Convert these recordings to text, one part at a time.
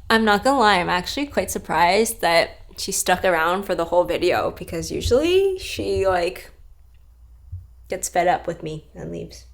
I'm not gonna lie, I'm actually quite surprised that she stuck around for the whole video because usually she like gets fed up with me and leaves.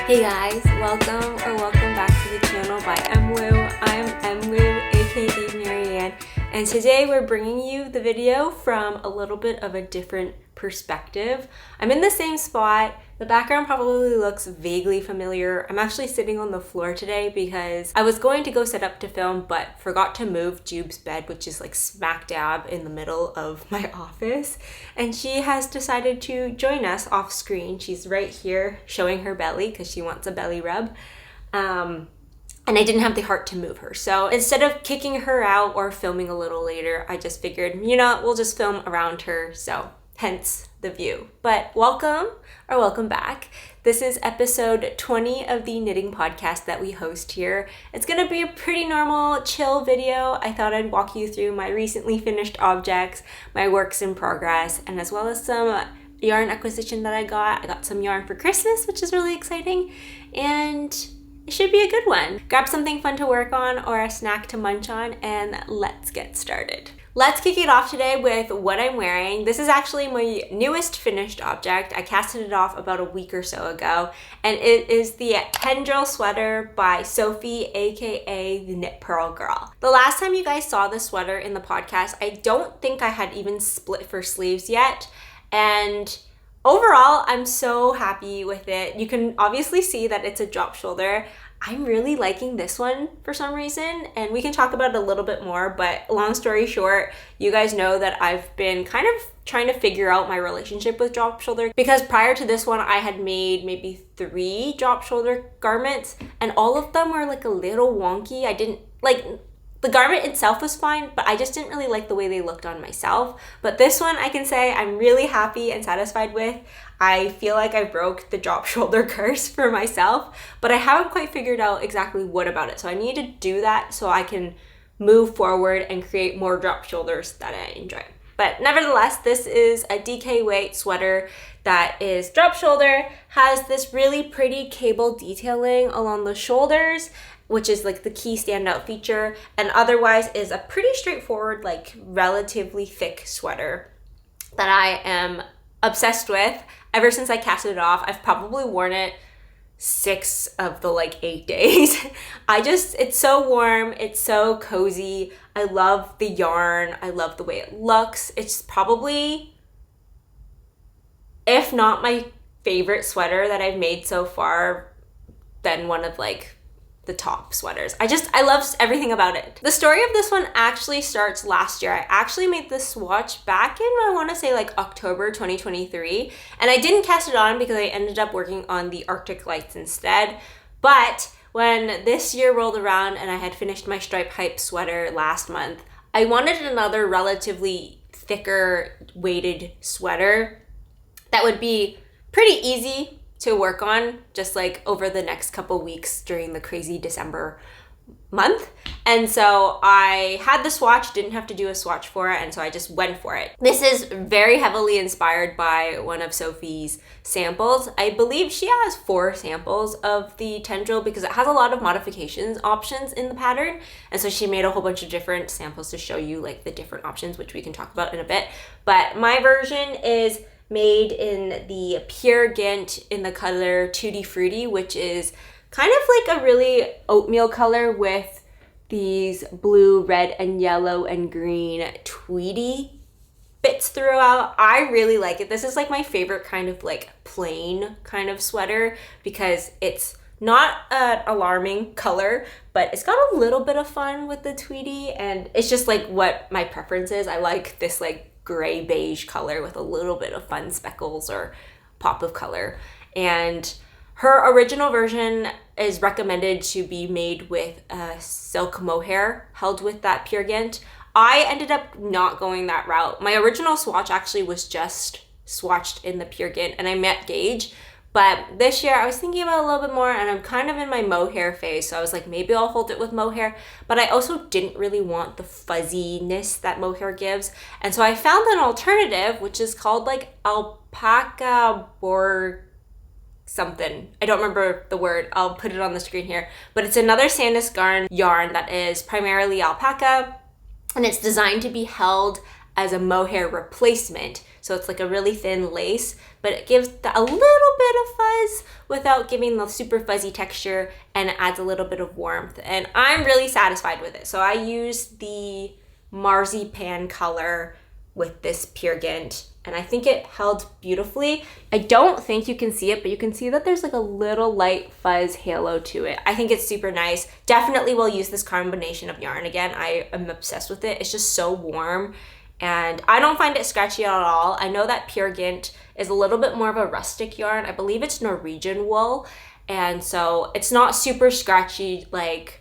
Hey guys, welcome back to the channel by ByMWu. I'm ByMWu, aka Marianne, and today we're bringing you the video from a little bit of a different perspective. I'm in the same spot. The background probably looks vaguely familiar. I'm actually sitting on the floor today because I was going to go set up to film but forgot to move Jube's bed, which is like smack dab in the middle of my office, and she has decided to join us off screen. She's right here showing her belly because she wants a belly rub. And I didn't have the heart to move her. So instead of kicking her out or filming a little later, I just figured, you know, we'll just film around her. So hence the view. But welcome back. This is episode 20 of the knitting podcast that we host here. It's gonna be a pretty normal, chill video. I thought I'd walk you through my recently finished objects, my works in progress, and as well as some yarn acquisition that I got. I got some yarn for Christmas, which is really exciting, and it should be a good one. Grab something fun to work on or a snack to munch on, and let's get started. Let's kick it off today with what I'm wearing. This is actually my newest finished object. I casted it off about a week or so ago, and it is the Tendreil Sweater by Sophie, aka the Knit Pearl Girl. The last time you guys saw this sweater in the podcast, I don't think I had even split for sleeves yet, and overall, I'm so happy with it. You can obviously see that it's a drop shoulder. I'm really liking this one for some reason, and we can talk about it a little bit more, but long story short, you guys know that I've been kind of trying to figure out my relationship with drop shoulder, because prior to this one, I had made maybe 3 drop shoulder garments, and all of them were like a little wonky. I didn't like... The garment itself was fine, but I just didn't really like the way they looked on myself. But this one, I can say I'm really happy and satisfied with. I feel like I broke the drop shoulder curse for myself, but I haven't quite figured out exactly what about it. So I need to do that so I can move forward and create more drop shoulders that I enjoy. But nevertheless, this is a DK weight sweater that is drop shoulder, has this really pretty cable detailing along the shoulders, which is like the key standout feature, and otherwise is a pretty straightforward, like relatively thick sweater that I am obsessed with. Ever since I casted it off, I've probably worn it 6 of the like 8 days. It's so warm, it's so cozy. I love the yarn, I love the way it looks. It's probably, if not my favorite sweater that I've made so far, then one of like the top sweaters. I love everything about it. The story of this one actually starts last year. I actually made this swatch back in, I want to say like October 2023, and I didn't cast it on because I ended up working on the Arctic Lights instead. But when this year rolled around and I had finished my Stripe Hype sweater last month, I wanted another relatively thicker weighted sweater that would be pretty easy to work on just like over the next couple weeks during the crazy December month. And so I had the swatch, didn't have to do a swatch for it, and so I just went for it. This is very heavily inspired by one of Sophie's samples. I believe she has 4 samples of the Tendril because it has a lot of modifications options in the pattern, and so she made a whole bunch of different samples to show you like the different options, which we can talk about in a bit. But my version is made in the pure Gynt in the color Tutti Frutti, which is kind of like a really oatmeal color with these blue, red, and yellow and green tweedy bits throughout. I really like it. This is like my favorite kind of like plain kind of sweater because it's not an alarming color, but it's got a little bit of fun with the tweedy, and it's just like what my preference is. I like this like gray beige color with a little bit of fun speckles or pop of color. And her original version is recommended to be made with silk mohair held with that pure Gynt. I ended up not going that route. My original swatch actually was just swatched in the pure Gynt, and I met gauge. But this year I was thinking about it a little bit more, and I'm kind of in my mohair phase, so I was like, maybe I'll hold it with mohair, but I also didn't really want the fuzziness that mohair gives. And so I found an alternative, which is called like Alpakka something. I don't remember the word. I'll put it on the screen here. But it's another Sandnes garn yarn that is primarily alpaca, and it's designed to be held as a mohair replacement. So it's like a really thin lace, but it gives a little bit of fuzz without giving the super fuzzy texture, and it adds a little bit of warmth. And I'm really satisfied with it. So I used the Marzipan color with this pure Gynt, and I think it held beautifully. I don't think you can see it, but you can see that there's like a little light fuzz halo to it. I think it's super nice. Definitely will use this combination of yarn again. I am obsessed with it. It's just so warm, and I don't find it scratchy at all. I know that pure Gynt is a little bit more of a rustic yarn. I believe it's Norwegian wool, and so it's not super scratchy like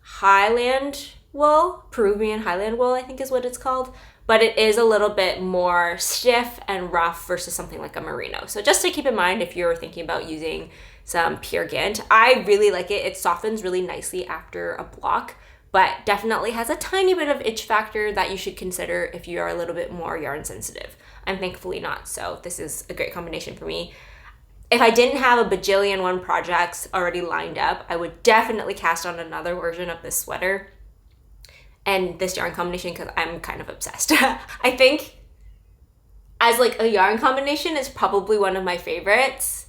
Highland wool, Peruvian Highland wool, I think is what it's called. But it is a little bit more stiff and rough versus something like a merino. So just to keep in mind if you're thinking about using some pure Gynt, I really like it. It softens really nicely after a block, but definitely has a tiny bit of itch factor that you should consider if you are a little bit more yarn sensitive. I'm thankfully not, so this is a great combination for me. If I didn't have a bajillion one projects already lined up, I would definitely cast on another version of this sweater and this yarn combination because I'm kind of obsessed. I think as like a yarn combination, it's probably one of my favorites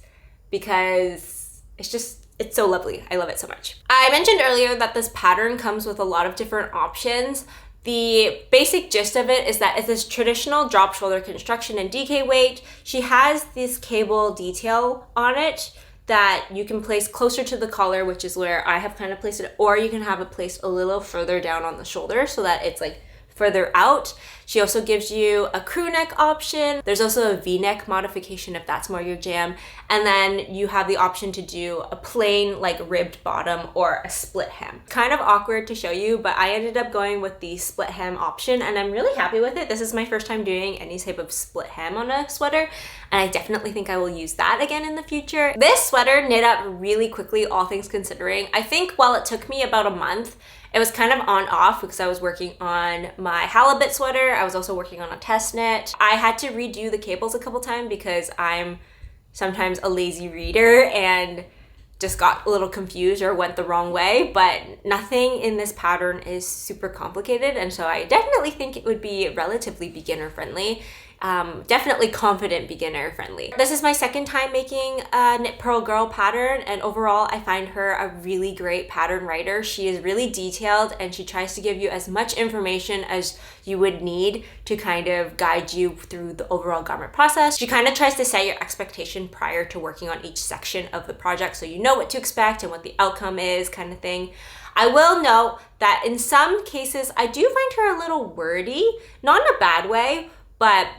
because it's so lovely. I love it so much. I mentioned earlier that this pattern comes with a lot of different options. The basic gist of it is that it's this traditional drop shoulder construction and DK weight. She has this cable detail on it that you can place closer to the collar, which is where I have kind of placed it, or you can have it placed a little further down on the shoulder so that it's like further out. She also gives you a crew neck option. There's also a V-neck modification if that's more your jam. And then you have the option to do a plain like ribbed bottom or a split hem. Kind of awkward to show you, but I ended up going with the split hem option and I'm really happy with it. This is my first time doing any type of split hem on a sweater, and I definitely think I will use that again in the future. This sweater knit up really quickly, all things considering. I think while it took me about a month, it was kind of on off because I was working on my Halibut sweater. I was also working on a test knit. I had to redo the cables a couple times because I'm sometimes a lazy reader and just got a little confused or went the wrong way, but nothing in this pattern is super complicated, and so I definitely think it would be relatively beginner friendly. Definitely confident beginner friendly. This is my second time making a Knit Pearl Girl pattern, and overall I find her a really great pattern writer. She is really detailed and she tries to give you as much information as you would need to kind of guide you through the overall garment process. She kind of tries to set your expectation prior to working on each section of the project so you know what to expect and what the outcome is, kind of thing. I will note that in some cases I do find her a little wordy, not in a bad way, but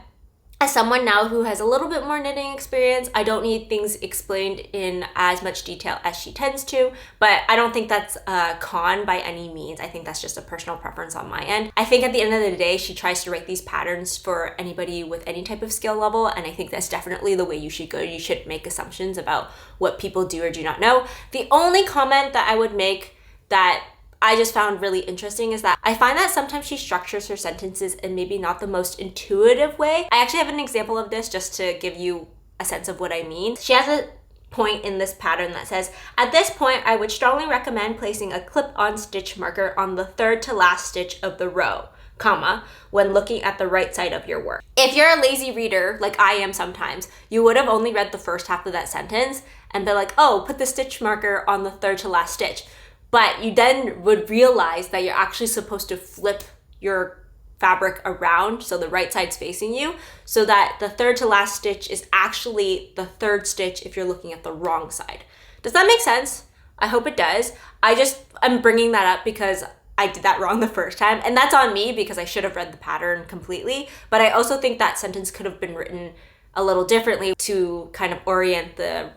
as someone now who has a little bit more knitting experience, I don't need things explained in as much detail as she tends to, but I don't think that's a con by any means. I think that's just a personal preference on my end. I think at the end of the day, she tries to write these patterns for anybody with any type of skill level, and I think that's definitely the way you should go. You should make assumptions about what people do or do not know. The only comment that I would make that I just found really interesting is that I find that sometimes she structures her sentences in maybe not the most intuitive way. I actually have an example of this just to give you a sense of what I mean. She has a point in this pattern that says, at this point, I would strongly recommend placing a clip-on stitch marker on the third to last stitch of the row, comma, when looking at the right side of your work. If you're a lazy reader, like I am sometimes, you would have only read the first half of that sentence and been like, oh, put the stitch marker on the third to last stitch. But you then would realize that you're actually supposed to flip your fabric around so the right side's facing you, so that the third to last stitch is actually the third stitch if you're looking at the wrong side. Does that make sense? I hope it does. I'm bringing that up because I did that wrong the first time, and that's on me because I should have read the pattern completely, but I also think that sentence could have been written a little differently to kind of orient the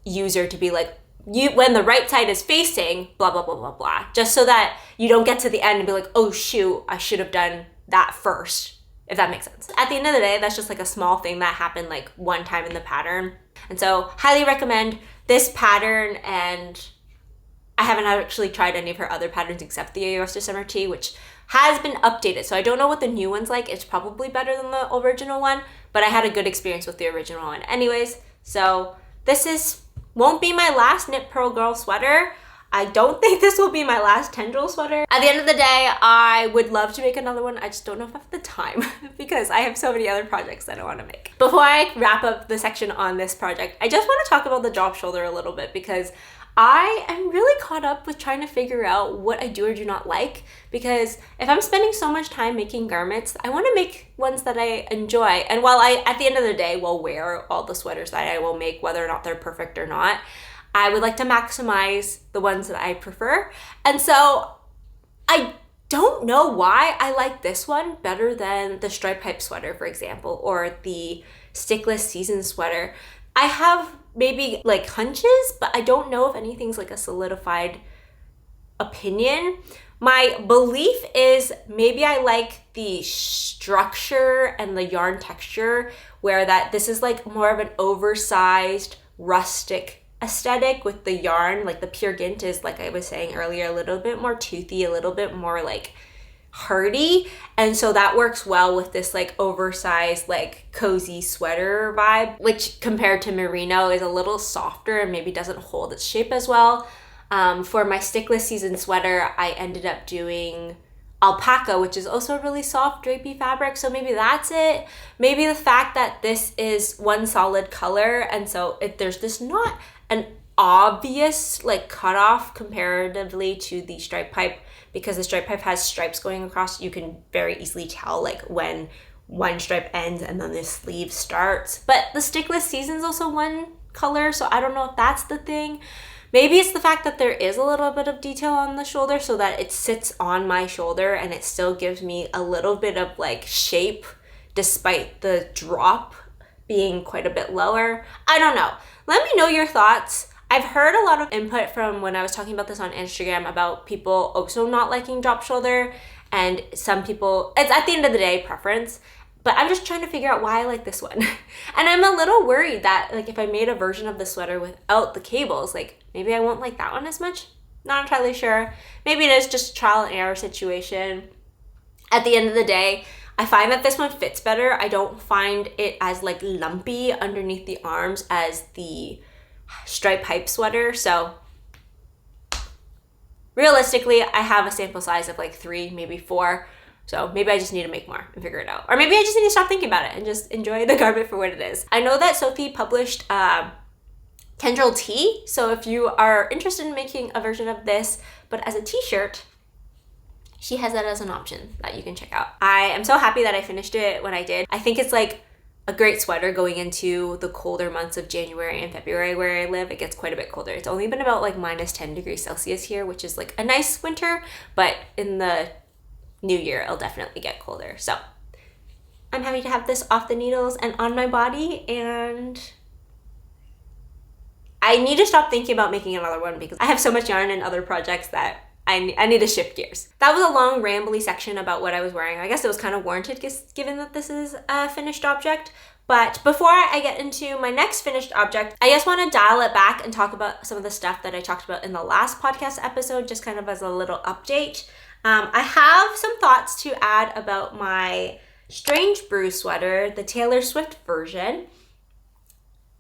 user to be like, when the right side is facing, blah, blah, blah, blah, blah, just so that you don't get to the end and be like, oh shoot, I should have done that first, if that makes sense. At the end of the day, that's just like a small thing that happened like one time in the pattern. And so highly recommend this pattern, and I haven't actually tried any of her other patterns except the Aosta Summer Tea, which has been updated. So I don't know what the new one's like. It's probably better than the original one, but I had a good experience with the original one anyways. So won't be my last Knit Pearl Girl sweater. I don't think this will be my last Tendril sweater. At the end of the day, I would love to make another one. I just don't know if I have the time because I have so many other projects that I want to make. Before I wrap up the section on this project, I just want to talk about the drop shoulder a little bit because I am really caught up with trying to figure out what I do or do not like, because if I'm spending so much time making garments, I want to make ones that I enjoy. And while I, at the end of the day, will wear all the sweaters that I will make, whether or not they're perfect or not, I would like to maximize the ones that I prefer. And so I don't know why I like this one better than the stripe pipe sweater, for example, or the stickless season sweater. I have maybe like hunches, but I don't know if anything's like a solidified opinion. My belief is maybe I like the structure and the yarn texture, where that this is like more of an oversized rustic aesthetic with the yarn. Like the pure Gynt is, like I was saying earlier, a little bit more toothy, a little bit more like hardy, and so that works well with this like oversized like cozy sweater vibe, which compared to Merino is a little softer and maybe doesn't hold its shape as well. For my stickless season sweater, I ended up doing Alpakka, which is also a really soft drapey fabric, so maybe that's it. Maybe the fact that this is one solid color, and so if there's this not an obvious like cutoff comparatively to the stripe pipe, because the stripe pipe has stripes going across, you can very easily tell like when one stripe ends and then the sleeve starts. But the stickless season's also one color, so I don't know if that's the thing. Maybe it's the fact that there is a little bit of detail on the shoulder so that it sits on my shoulder and it still gives me a little bit of like shape despite the drop being quite a bit lower. I don't know. Let me know your thoughts. I've heard a lot of input from when I was talking about this on Instagram about people also not liking drop shoulder, and some people, it's at the end of the day preference, but I'm just trying to figure out why I like this one. And I'm a little worried that like if I made a version of the sweater without the cables, like maybe I won't like that one as much. Not entirely sure. Maybe it is just a trial and error situation. At the end of the day, I find that this one fits better. I don't find it as like lumpy underneath the arms as the stripe pipe sweater. So realistically, I have a sample size of like 3, maybe 4. So maybe I just need to make more and figure it out. Or maybe I just need to stop thinking about it and just enjoy the garment for what it is. I know that Sophie published Tendril Tee. So if you are interested in making a version of this, but as a t-shirt, she has that as an option that you can check out. I am so happy that I finished it when I did. I think it's like a great sweater going into the colder months of January and February where I live. It gets quite a bit colder. It's only been about like minus 10 degrees Celsius here, which is like a nice winter, but in the new year, it'll definitely get colder. So I'm happy to have this off the needles and on my body, and I need to stop thinking about making another one because I have so much yarn and other projects that I need to shift gears. That was a long rambly section about what I was wearing. I guess it was kind of warranted given that this is a finished object. But before I get into my next finished object, I just want to dial it back and talk about some of the stuff that I talked about in the last podcast episode, just kind of as a little update. I have some thoughts to add about my Strange Brew sweater, the Taylor Swift version.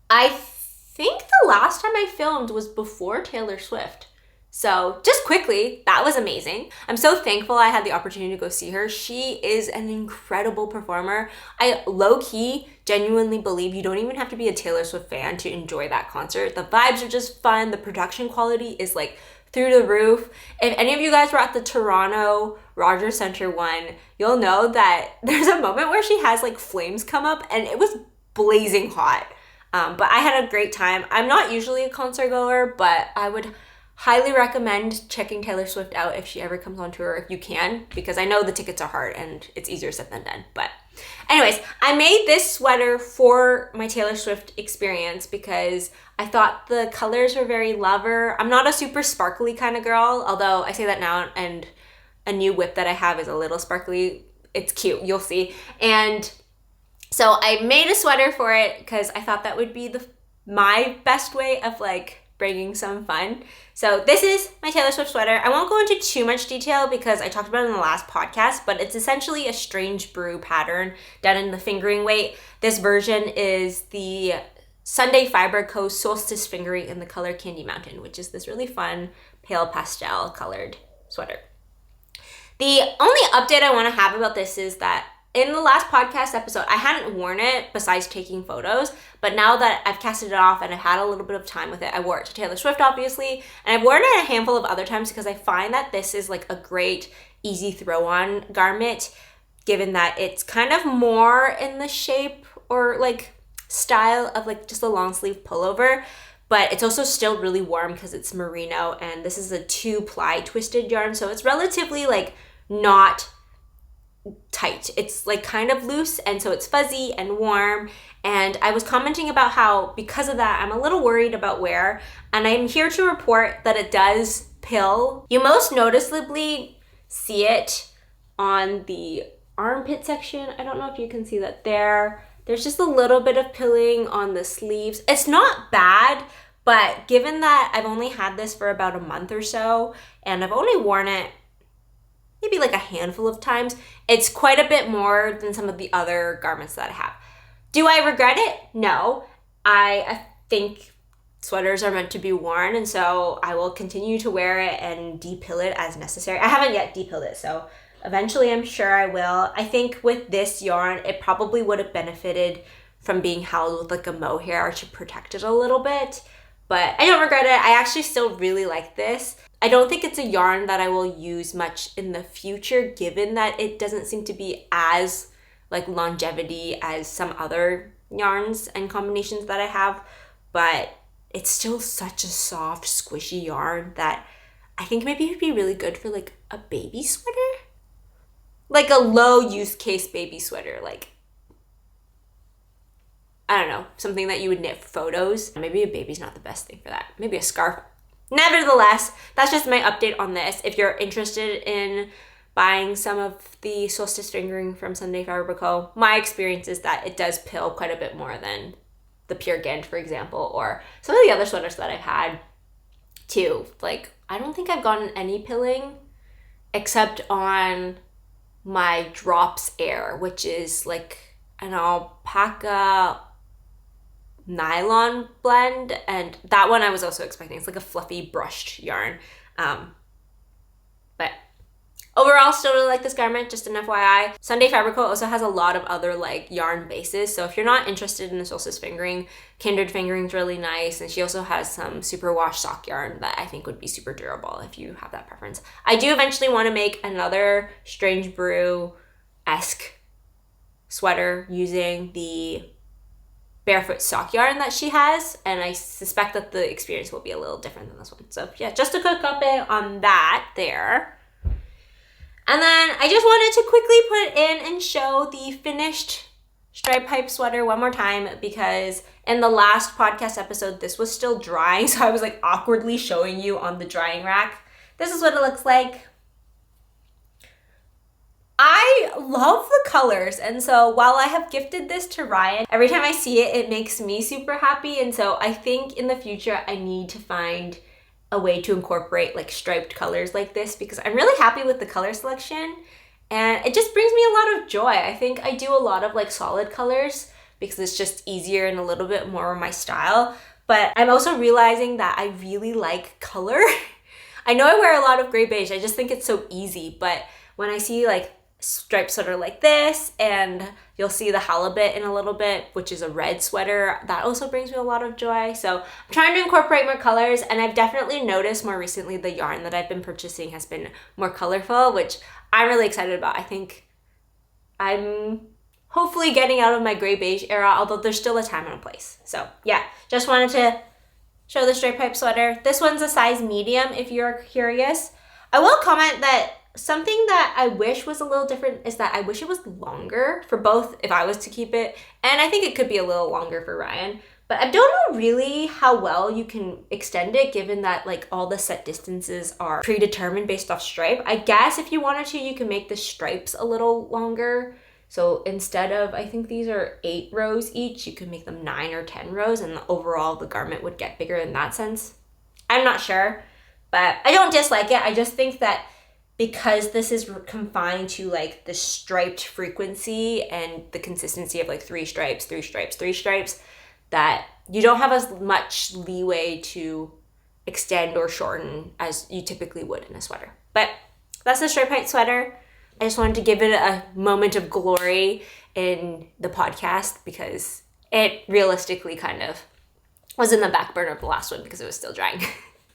I think the last time I filmed was before Taylor Swift. So just quickly, that was amazing. I'm so thankful I had the opportunity to go see her. She is an incredible performer. I low-key genuinely believe you don't even have to be a Taylor Swift fan to enjoy that concert. The vibes are just fun. The production quality is like through the roof. If any of you guys were at the Toronto Rogers Centre one, you'll know that there's a moment where she has like flames come up and it was blazing hot. But I had a great time. I'm not usually a concert goer, but I would highly recommend checking Taylor Swift out if she ever comes on tour, if you can, because I know the tickets are hard and it's easier said than done. But anyways, I made this sweater for my Taylor Swift experience because I thought the colors were very lover. I'm not a super sparkly kind of girl, although I say that now, and a new whip that I have is a little sparkly. It's cute, you'll see. And so I made a sweater for it because I thought that would be my best way of like bringing some fun. So this is my Taylor Swift sweater. I won't go into too much detail because I talked about it in the last podcast, but it's essentially a Strange Brew pattern done in the fingering weight. This version is the Sunday Fibre Co. Solstice Fingering in the color Candy Mountain, which is this really fun pale pastel colored sweater. The only update I want to have about this is that in the last podcast episode, I hadn't worn it besides taking photos, but now that I've casted it off and I've had a little bit of time with it, I wore it to Taylor Swift, obviously, and I've worn it a handful of other times because I find that this is like a great, easy throw-on garment, given that it's kind of more in the shape or like style of like just a long sleeve pullover, but it's also still really warm because it's merino, and this is a 2-ply twisted yarn, so it's relatively like not tight. It's like kind of loose, and so it's fuzzy and warm. And I was commenting about how because of that I'm a little worried about wear, and I'm here to report that it does pill. You most noticeably see it on the armpit section. I don't know if you can see that there. There's just a little bit of pilling on the sleeves. It's not bad, but given that I've only had this for about a month or so, and I've only worn it maybe like a handful of times, it's quite a bit more than some of the other garments that I have. Do I regret it? No. I think sweaters are meant to be worn, and so I will continue to wear it and depill it as necessary. I haven't yet depilled it, so eventually I'm sure I will. I think with this yarn, it probably would have benefited from being held with like a mohair to protect it a little bit, but I don't regret it. I actually still really like this. I don't think it's a yarn that I will use much in the future, given that it doesn't seem to be as like longevity as some other yarns and combinations that I have, but it's still such a soft, squishy yarn that I think maybe it would be really good for like a baby sweater, like a low use case baby sweater, like I don't know, something that you would knit for photos. Maybe a baby's not the best thing for that. Maybe a scarf. Nevertheless, that's just my update on this. If you're interested in buying some of the Solstice Fingering from Sunday Fibre Co., my experience is that it does pill quite a bit more than the Pure Gynt, for example, or some of the other sweaters that I've had too. Like, I don't think I've gotten any pilling except on my Drops Air, which is like an alpaca nylon blend, and that one I was also expecting. It's like a fluffy brushed yarn, but overall still really like this garment. Just an FYI, Sunday Fibre Co. also has a lot of other like yarn bases, so if you're not interested in the Solstice Fingering, Kindred Fingering's really nice, and she also has some Superwash sock yarn that I think would be super durable if you have that preference. I do eventually want to make another Strange Brew-esque sweater using the barefoot sock yarn that she has, and I suspect that the experience will be a little different than this one. So yeah, just a quick update on that there. And then I just wanted to quickly put in and show the finished stripe pipe sweater one more time, because in the last podcast episode this was still drying, so I was like awkwardly showing you on the drying rack. This is what it looks like. I love the colors, and so while I have gifted this to Ryan, every time I see it, it makes me super happy, and so I think in the future I need to find a way to incorporate like striped colors like this, because I'm really happy with the color selection, and it just brings me a lot of joy. I think I do a lot of like solid colors because it's just easier and a little bit more my style, but I'm also realizing that I really like color. I know I wear a lot of gray beige, I just think it's so easy, but when I see like striped sweater like this, and you'll see the Halibut in a little bit, which is a red sweater, that also brings me a lot of joy. So I'm trying to incorporate more colors, and I've definitely noticed more recently the yarn that I've been purchasing has been more colorful, which I'm really excited about. I think I'm hopefully getting out of my gray beige era, although there's still a time and a place. So yeah, just wanted to show the straight pipe sweater. This one's a size medium if you're curious. I will comment that something that I wish was a little different is that I wish it was longer for both if I was to keep it, and I think it could be a little longer for Ryan, but I don't know really how well you can extend it given that like all the set distances are predetermined based off stripe. I guess if you wanted to, you can make the stripes a little longer. So instead of, I think these are 8 rows each, you could make them 9 or 10 rows, and overall the garment would get bigger in that sense. I'm not sure, but I don't dislike it. I just think that because this is confined to like the striped frequency and the consistency of like 3 stripes, 3 stripes, 3 stripes, that you don't have as much leeway to extend or shorten as you typically would in a sweater. But that's the straight height sweater. I just wanted to give it a moment of glory in the podcast because it realistically kind of was in the back burner of the last one because it was still drying.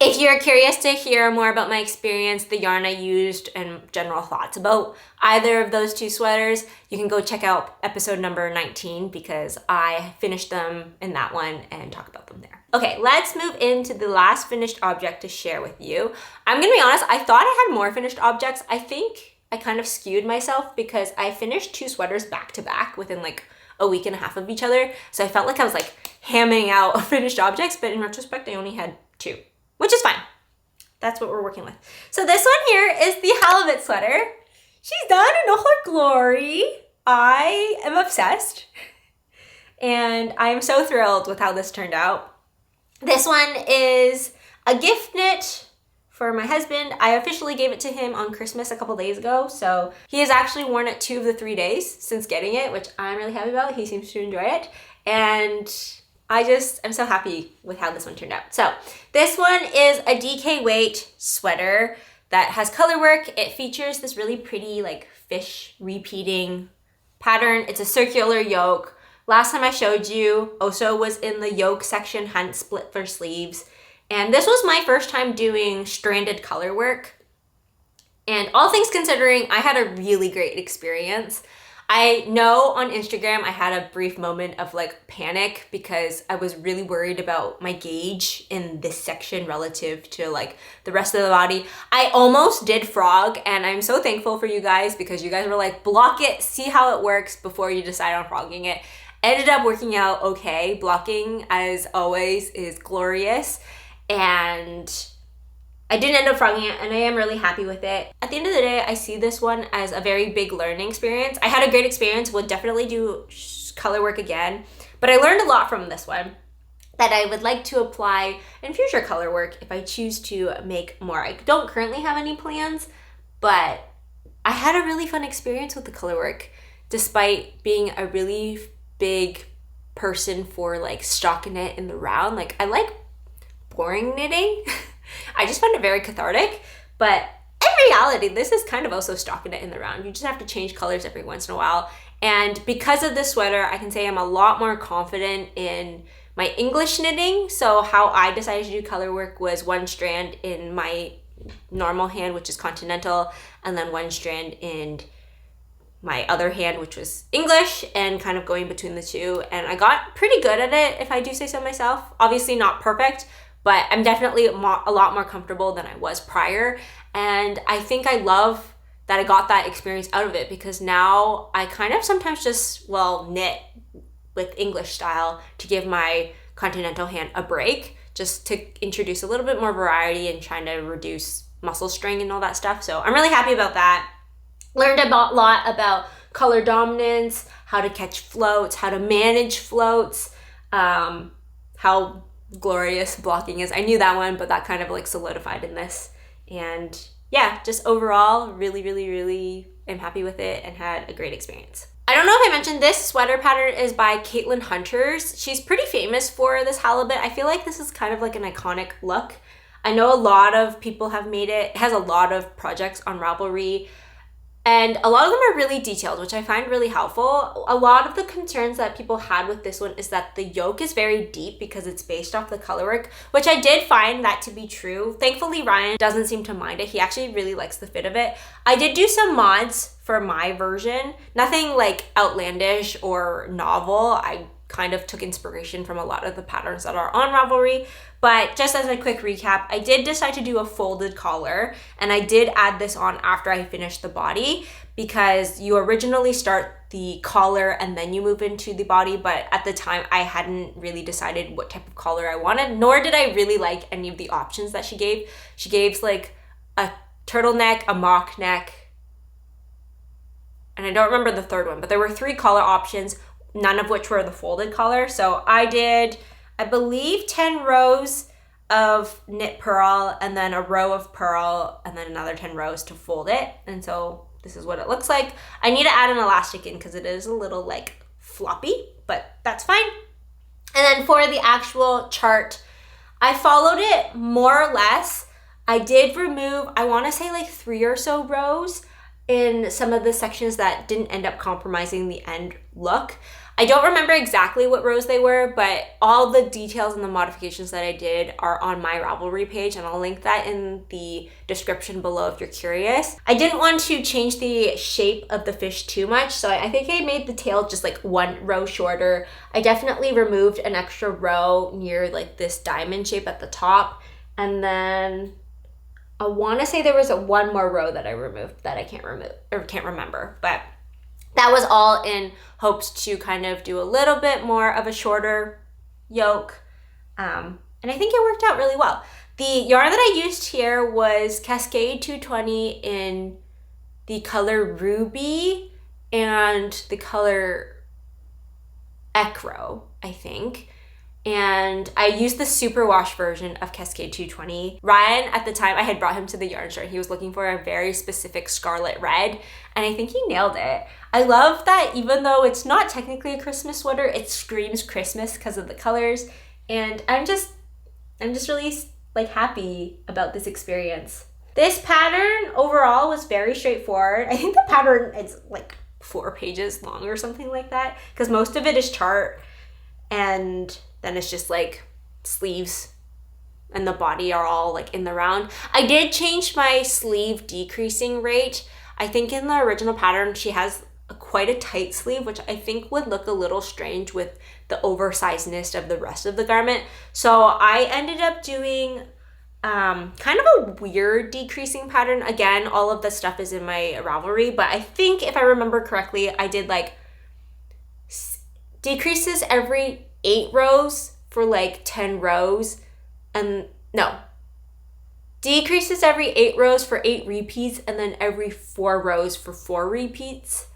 If you're curious to hear more about my experience, the yarn I used, and general thoughts about either of those two sweaters, you can go check out episode number 19 because I finished them in that one and talk about them there. Okay, let's move into the last finished object to share with you. I'm gonna be honest, I thought I had more finished objects. I think I kind of skewed myself because I finished 2 sweaters back to back within like a week and a half of each other. So I felt like I was like hamming out finished objects, but in retrospect, I only had 2. Which is fine. That's what we're working with. So this one here is the Halibut sweater. She's done in all her glory. I am obsessed. And I am so thrilled with how this turned out. This one is a gift knit for my husband. I officially gave it to him on Christmas a couple days ago. So he has actually worn it 2 of the 3 days since getting it, which I'm really happy about. He seems to enjoy it. And I'm so happy with how this one turned out. So this one is a DK weight sweater that has color work. It features this really pretty like fish repeating pattern. It's a circular yoke. Last time I showed you, Oso was in the yoke section, hadn't split for sleeves. And this was my first time doing stranded color work. And all things considering, I had a really great experience. I know on Instagram I had a brief moment of like panic because I was really worried about my gauge in this section relative to like the rest of the body. I almost did frog, and I'm so thankful for you guys because you guys were like, block it, see how it works before you decide on frogging it. Ended up working out okay. Blocking, as always, is glorious, and I didn't end up frogging it, and I am really happy with it. At the end of the day, I see this one as a very big learning experience. I had a great experience, would definitely do color work again, but I learned a lot from this one that I would like to apply in future color work if I choose to make more. I don't currently have any plans, but I had a really fun experience with the color work, despite being a really big person for like stockinette in the round. Like, I like boring knitting. I just find it very cathartic, but in reality, this is kind of also stockinette in the round. You just have to change colors every once in a while. And because of this sweater, I can say I'm a lot more confident in my English knitting. So how I decided to do color work was 1 strand in my normal hand, which is continental, and then 1 strand in my other hand, which was English, and kind of going between the two. And I got pretty good at it, if I do say so myself. Obviously not perfect, but I'm definitely a lot more comfortable than I was prior. And I think I love that I got that experience out of it because now I kind of sometimes just, knit with English style to give my continental hand a break, just to introduce a little bit more variety and trying to reduce muscle strain and all that stuff. So I'm really happy about that. Learned a lot about color dominance, how to catch floats, how to manage floats, how glorious blocking is. I knew that one, but that kind of like solidified in this. And yeah, just overall, really am happy with it and had a great experience. I don't know if I mentioned this sweater pattern is by Caitlin Hunters. She's pretty famous for this halibut. I feel like this is kind of like an iconic look. I know a lot of people have made it. It has a lot of projects on Ravelry. And a lot of them are really detailed, which I find really helpful. A lot of the concerns that people had with this one is that the yoke is very deep because it's based off the color work, which I did find that to be true. Thankfully, Ryan doesn't seem to mind it. He actually really likes the fit of it. I did do some mods for my version. Nothing like outlandish or novel. I kind of took inspiration from a lot of the patterns that are on Ravelry. But just as a quick recap, I did decide to do a folded collar, and I did add this on after I finished the body because you originally start the collar and then you move into the body, but at the time I hadn't really decided what type of collar I wanted, nor did I really like any of the options that she gave. She gave like a turtleneck, a mock neck, and I don't remember the third one, but there were 3 collar options, none of which were the folded collar. So I did, I believe, 10 rows of knit purl and then a row of purl and then another 10 rows to fold it. And so this is what it looks like. I need to add an elastic in because it is a little like floppy, but that's fine. And then then for the actual chart, I followed it more or less. I did remove, I want to say like 3 or so rows in some of the sections that didn't end up compromising the end look. I don't remember exactly what rows they were, but all the details and the modifications that I did are on my Ravelry page, and I'll link that in the description below if you're curious. I didn't want to change the shape of the fish too much, so I think I made the tail just like 1 row shorter. I definitely removed an extra row near like this diamond shape at the top, and then I want to say there was 1 more row that I removed that I can't remember, but that was all in hopes to kind of do a little bit more of a shorter yoke. And I think it worked out really well. The yarn that I used here was Cascade 220 in the color Ruby and the color Ecru, I think. And I used the Superwash version of Cascade 220. Ryan, at the time, I had brought him to the yarn store. He was looking for a very specific scarlet red, and I think he nailed it. I love that even though it's not technically a Christmas sweater, it screams Christmas because of the colors. And I'm just really like happy about this experience. This pattern overall was very straightforward. I think the pattern is like 4 pages long or something like that, because most of it is chart, and then it's just like sleeves and the body are all like in the round. I did change my sleeve decreasing rate. I think in the original pattern, she has quite a tight sleeve, which I think would look a little strange with the oversizedness of the rest of the garment. So I ended up doing kind of a weird decreasing pattern. Again, all of the stuff is in my Ravelry, but I think if I remember correctly, I did like decreases every 8 rows for like 10 rows, and no, decreases every 8 rows for 8 repeats, and then every 4 rows for 4 repeats,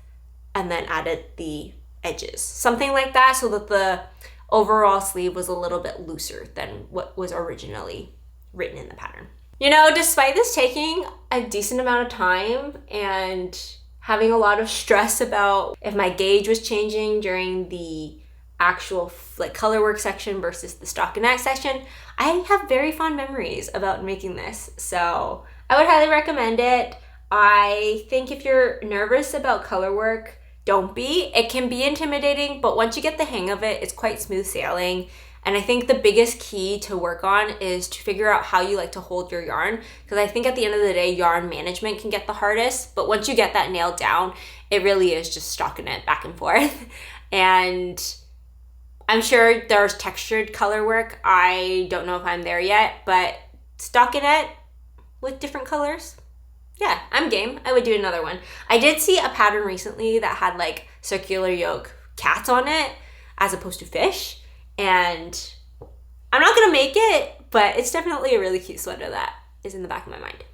and then added the edges, something like that, so that the overall sleeve was a little bit looser than what was originally written in the pattern. You know, despite this taking a decent amount of time and having a lot of stress about if my gauge was changing during the actual like color work section versus the stockinette section, I have very fond memories about making this, so I would highly recommend it. I think if you're nervous about color work, don't be. It can be intimidating, but once you get the hang of it, it's quite smooth sailing. And I think the biggest key to work on is to figure out how you like to hold your yarn, because I think at the end of the day, yarn management can get the hardest, but once you get that nailed down, it really is just stockinette back and forth. And I'm sure there's textured color work. I don't know if I'm there yet, but stockinette with different colors, yeah, I'm game. I would do another one. I did see a pattern recently that had like circular yoke cats on it as opposed to fish, and I'm not gonna make it, but it's definitely a really cute sweater that is in the back of my mind.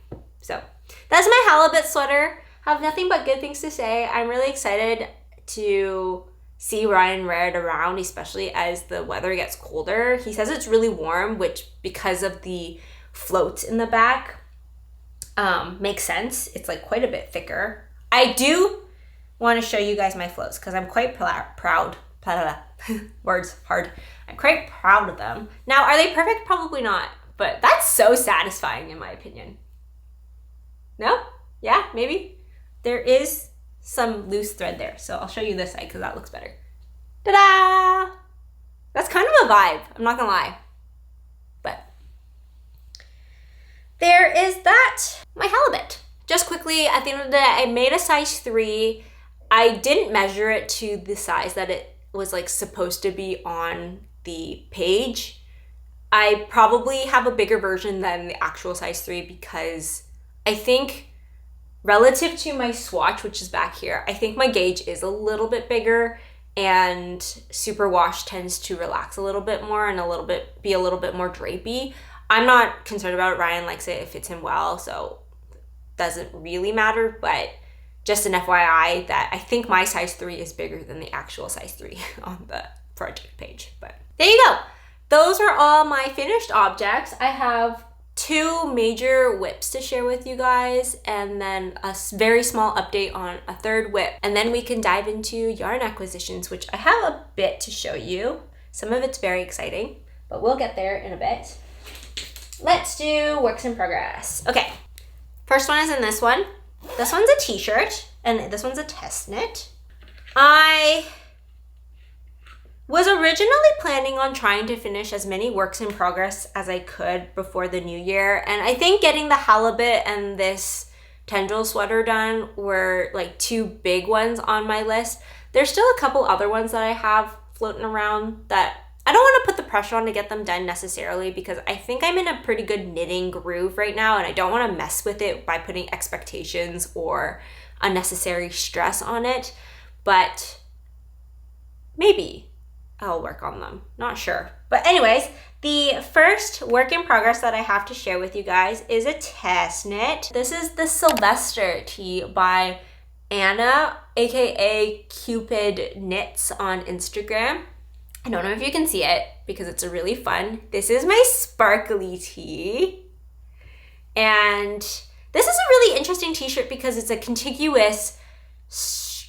So that's my halibut sweater. I have nothing but good things to say. I'm really excited to see Ryan wear it around, especially as the weather gets colder. He says it's really warm, which because of the floats in the back makes sense. It's like quite a bit thicker. I do want to show you guys my floats because I'm quite proud. Words hard. I'm quite proud of them. Now, are they perfect? Probably not, but that's so satisfying in my opinion. No? Yeah, maybe? There is some loose thread there, so I'll show you this side because that looks better. Ta-da! That's kind of a vibe, I'm not gonna lie. But there is that, my halibut. Just quickly, at the end of the day, I made a size 3. I didn't measure it to the size that it was like supposed to be on the page. I probably have a bigger version than the actual size 3 because I think relative to my swatch, which is back here, I think my gauge is a little bit bigger, and Superwash tends to relax a little bit more and be a little bit more drapey. I'm not concerned about it. Ryan likes it. It fits him well, so doesn't really matter, but just an FYI that I think my size 3 is bigger than the actual size 3 on the project page. But there you go. Those are all my finished objects. I have 2 major whips to share with you guys, and then a very small update on a 3rd whip, and then we can dive into yarn acquisitions, which I have a bit to show you. Some of it's very exciting, but we'll get there in a bit. Let's do works in progress. Okay, first one is in this one. This one's a t-shirt, and this one's a test knit. I was originally planning on trying to finish as many works in progress as I could before the new year, and I think getting the Halibut and this Tendreil Sweater done were like two big ones on my list. There's still a couple other ones that I have floating around that I don't want to put the pressure on to get them done necessarily, because I think I'm in a pretty good knitting groove right now, and I don't want to mess with it by putting expectations or unnecessary stress on it, but maybe I'll work on them. Not sure. But anyways, the first work in progress that I have to share with you guys is a test knit. This is the Silvester tee by Anna, aka Cupid Knits on Instagram. I don't know if you can see it because it's really fun. This is my sparkly tee. And this is a really interesting t-shirt because it's a contiguous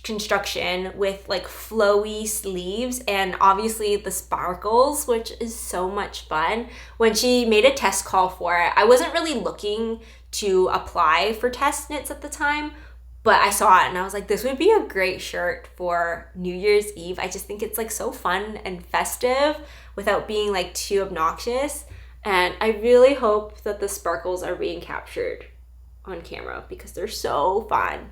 construction with like flowy sleeves and obviously the sparkles, which is so much fun. When she made a test call for it, I wasn't really looking to apply for test knits at the time, but I saw it and I was like, this would be a great shirt for New Year's Eve. I just think it's like so fun and festive without being like too obnoxious. And I really hope that the sparkles are being captured on camera because they're so fun.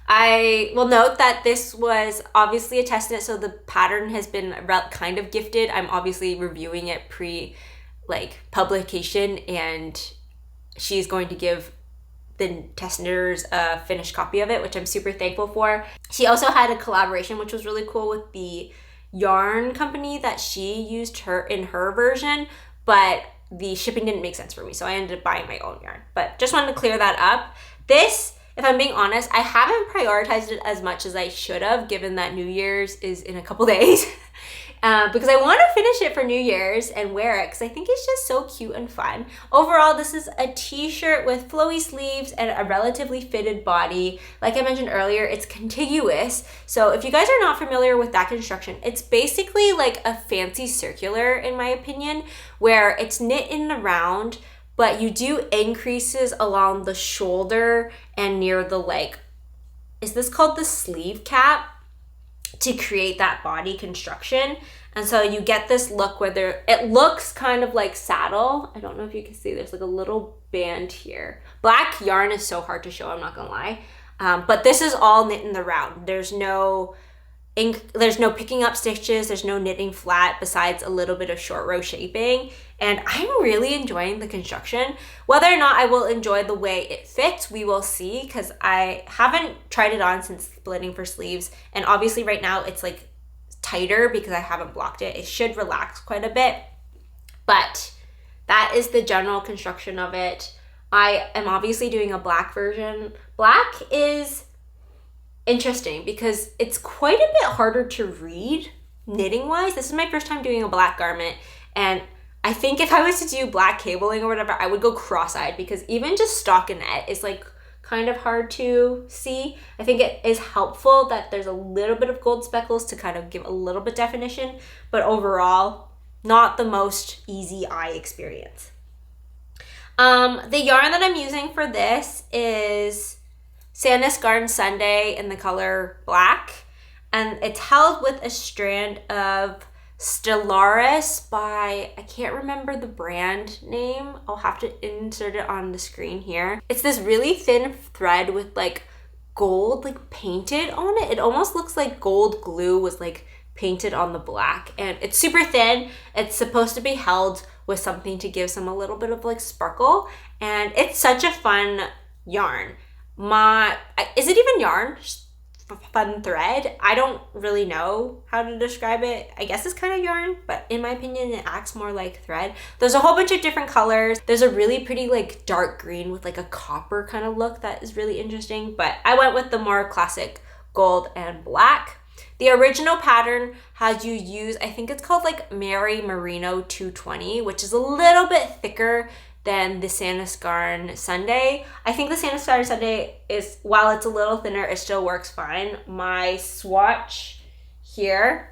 I will note that this was obviously a test knit, so the pattern has been kind of gifted. I'm obviously reviewing it pre publication, and she's going to give the test knitters a finished copy of it, which I'm super thankful for. She also had a collaboration, which was really cool, with the yarn company that she used in her version, but the shipping didn't make sense for me, so I ended up buying my own yarn. But just wanted to clear that up. This, if I'm being honest, I haven't prioritized it as much as I should have, given that New Year's is in a couple days. Because I want to finish it for New Year's and wear it because I think it's just so cute and fun. Overall, this is a t-shirt with flowy sleeves and a relatively fitted body. Like I mentioned earlier, it's contiguous. So if you guys are not familiar with that construction, it's basically like a fancy circular, in my opinion, where it's knit in the round, but you do increases along the shoulder and near the leg. Is this called the sleeve cap? To create that body construction. And so you get this look where it looks kind of like saddle. I don't know if you can see, there's like a little band here. Black yarn is so hard to show, I'm not gonna lie. But this is all knit in the round. There's no picking up stitches, there's no knitting flat besides a little bit of short row shaping. And I'm really enjoying the construction. Whether or not I will enjoy the way it fits, we will see, because I haven't tried it on since splitting for sleeves. And obviously right now it's like tighter because I haven't blocked it. It should relax quite a bit. But that is the general construction of it. I am obviously doing a black version. Black is interesting because it's quite a bit harder to read knitting wise. This is my first time doing a black garment, and I think if I was to do black cabling or whatever, I would go cross-eyed because even just stockinette is like kind of hard to see. I think it is helpful that there's a little bit of gold speckles to kind of give a little bit definition, but overall, not the most easy eye experience. The yarn that I'm using for this is Sandnes Garn Sunday in the color black, and it's held with a strand of Stellaris by, I can't remember the brand name. I'll have to insert it on the screen here. It's this really thin thread with like gold like painted on it. It almost looks like gold glue was like painted on the black, and it's super thin. It's supposed to be held with something to give some a little bit of like sparkle, and it's such a fun yarn. Is it even yarn? Fun thread. I don't really know how to describe it. I guess it's kind of yarn, but in my opinion it acts more like thread. There's a whole bunch of different colors. There's a really pretty like dark green with like a copper kind of look that is really interesting, but I went with the more classic gold and black. The original pattern has you use, I think it's called like Merino 220, which is a little bit thicker than the Sandnes Garn Sunday. I think the Sandnes Garn Sunday is, while it's a little thinner, it still works fine. My swatch here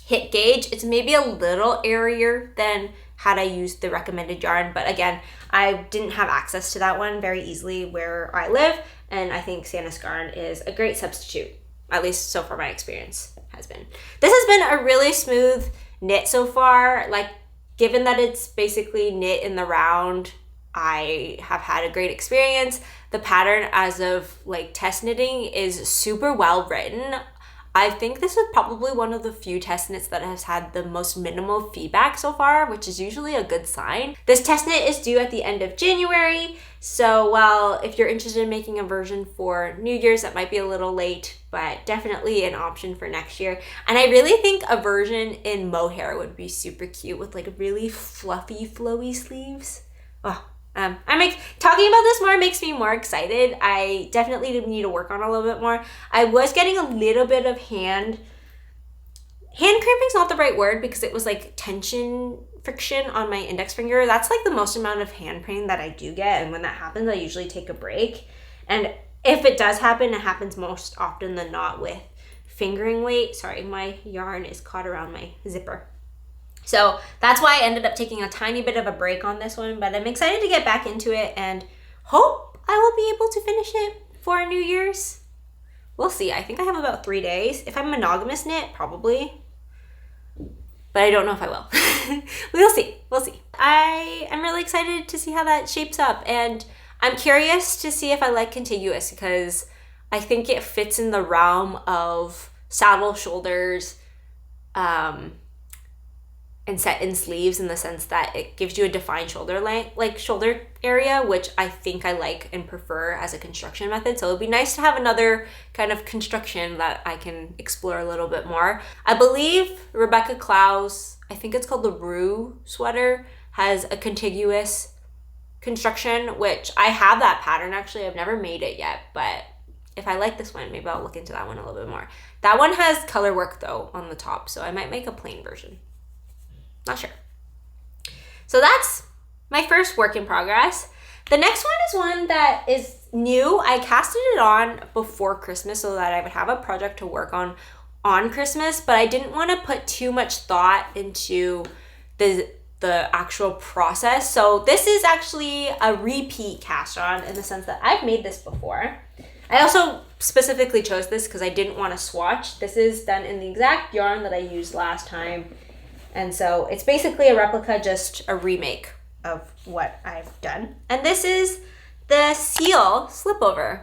hit gauge. It's maybe a little airier than had I used the recommended yarn, but again, I didn't have access to that one very easily where I live, and I think Sandnes Garn is a great substitute, at least so far my experience has been. This has been a really smooth knit so far. Like, given that it's basically knit in the round, I have had a great experience. The pattern as of like test knitting is super well written. I think this is probably one of the few test knits that has had the most minimal feedback so far, which is usually a good sign. This test knit is due at the end of January, so while if you're interested in making a version for New Year's, that might be a little late, but definitely an option for next year. And I really think a version in mohair would be super cute with like really fluffy, flowy sleeves. Oh, talking about this more makes me more excited. I definitely need to work on it a little bit more. I was getting a little bit of hand cramping's not the right word because it was like friction on my index finger. That's like the most amount of hand pain that I do get. And when that happens, I usually take a break. And if it does happen, it happens most often than not with fingering weight. Sorry, my yarn is caught around my zipper. So that's why I ended up taking a tiny bit of a break on this one, but I'm excited to get back into it and hope I will be able to finish it for New Year's. We'll see. I think I have about 3 days. If I'm monogamous knit, probably, but I don't know if I will. We'll see. We'll see. I am really excited to see how that shapes up, and I'm curious to see if I like contiguous because I think it fits in the realm of saddle shoulders, and set in sleeves in the sense that it gives you a defined shoulder length, like shoulder area, which I think I like and prefer as a construction method. So it'd be nice to have another kind of construction that I can explore a little bit more. I believe Rebecca Clow's, I think it's called the Brew sweater, has a contiguous construction, which I have that pattern actually. I've never made it yet, but if I like this one, maybe I'll look into that one a little bit more. That one has color work though on the top, so I might make a plain version. Not sure. So that's my first work in progress. The next one is one that is new. I casted it on before Christmas so that I would have a project to work on Christmas, but I didn't want to put too much thought into the actual process. So this is actually a repeat cast on in the sense that I've made this before. I also specifically chose this because I didn't want to swatch. This is done in the exact yarn that I used last time. And so it's basically a replica, just a remake of what I've done. And this is the Sille Slipover.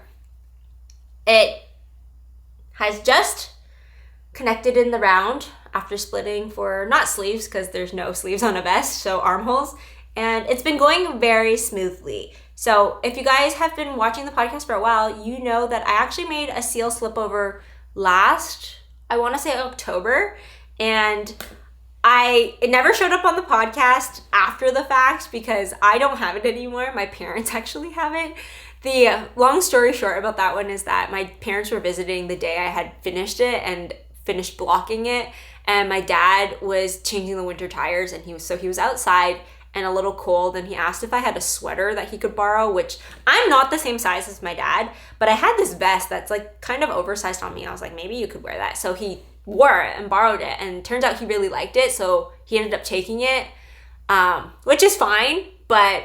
It has just connected in the round after splitting for not sleeves because there's no sleeves on a vest, so armholes. And it's been going very smoothly. So if you guys have been watching the podcast for a while, you know that I actually made a Sille Slipover last, I want to say October. And it never showed up on the podcast after the fact because I don't have it anymore. My parents actually have it. The long story short about that one is that my parents were visiting the day I had finished it and finished blocking it. And my dad was changing the winter tires and he was outside and a little cold, and he asked if I had a sweater that he could borrow, which I'm not the same size as my dad, but I had this vest that's like kind of oversized on me. I was like, maybe you could wear that. So he wore it and borrowed it, and turns out he really liked it, so he ended up taking it, which is fine, but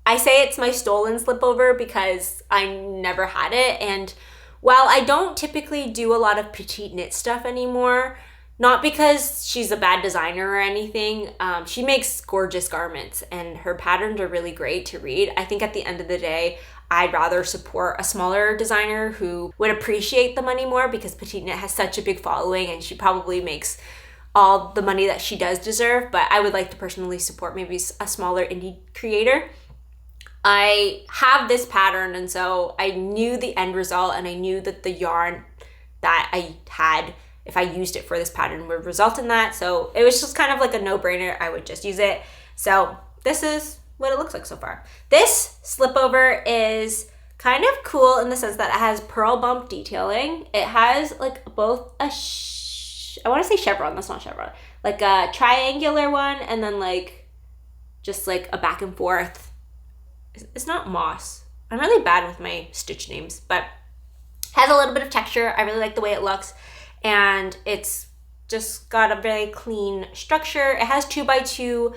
I say it's my stolen slipover because I never had it. And while I don't typically do a lot of petite knit stuff anymore, not because she's a bad designer or anything, she makes gorgeous garments and her patterns are really great to read. I think at the end of the day, I'd rather support a smaller designer who would appreciate the money more because petite knit has such a big following and she probably makes all the money that she does deserve, but I would like to personally support maybe a smaller indie creator. I have this pattern, and so I knew the end result, and I knew that the yarn that I had, if I used it for this pattern, would result in that. So it was just kind of like a no-brainer. I would just use it. So this is what it looks like so far. This slipover is kind of cool in the sense that it has pearl bump detailing. It has like both I want to say chevron, that's not chevron, like a triangular one, and then like just like a back and forth. It's not moss. I'm really bad with my stitch names, but has a little bit of texture. I really like the way it looks, and it's just got a very clean structure. It has 2x2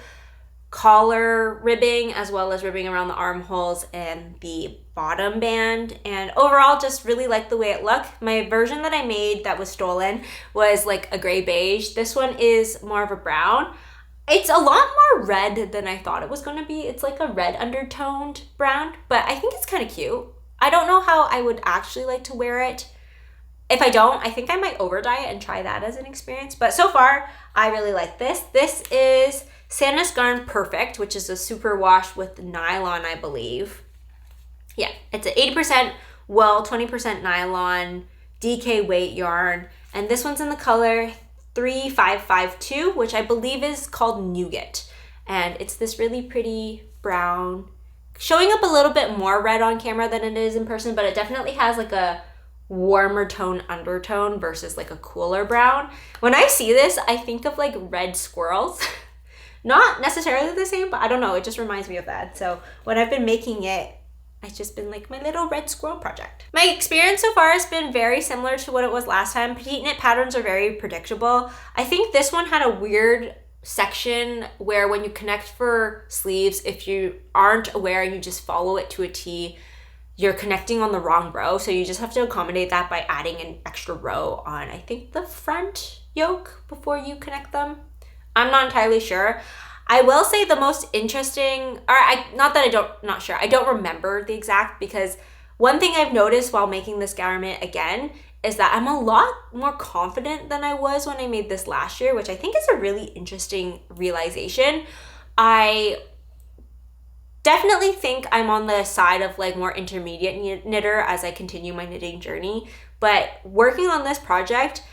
collar ribbing as well as ribbing around the armholes and the bottom band, and overall just really like the way it looked. My version that I made that was stolen was like a gray beige. This one is more of a brown. It's a lot more red than I thought it was going to be. It's like a red undertoned brown, but I think it's kind of cute. I don't know how I would actually like to wear it. If I don't, I think I might over dye it and try that as an experience. But so far, I really like this. This is Sandnes Garn Perfect, which is a superwash with nylon, I believe. Yeah, it's an 80% wool, 20% nylon, DK weight yarn. And this one's in the color 3552, which I believe is called Nougat. And it's this really pretty brown, showing up a little bit more red on camera than it is in person, but it definitely has like a warmer tone undertone versus like a cooler brown. When I see this, I think of like red squirrels. Not necessarily the same, but I don't know, it just reminds me of that. So when I've been making it, it's just been like my little red squirrel project. My experience so far has been very similar to what it was last time. Petite knit patterns are very predictable. I think this one had a weird section where when you connect for sleeves, if you aren't aware and you just follow it to a T, you're connecting on the wrong row. So you just have to accommodate that by adding an extra row on, I think, the front yoke before you connect them. I'm not entirely sure. I will say the most interesting, I don't remember the exact, because one thing I've noticed while making this garment again is that I'm a lot more confident than I was when I made this last year, which I think is a really interesting realization. I definitely think I'm on the side of like more intermediate knitter as I continue my knitting journey, but working on this project,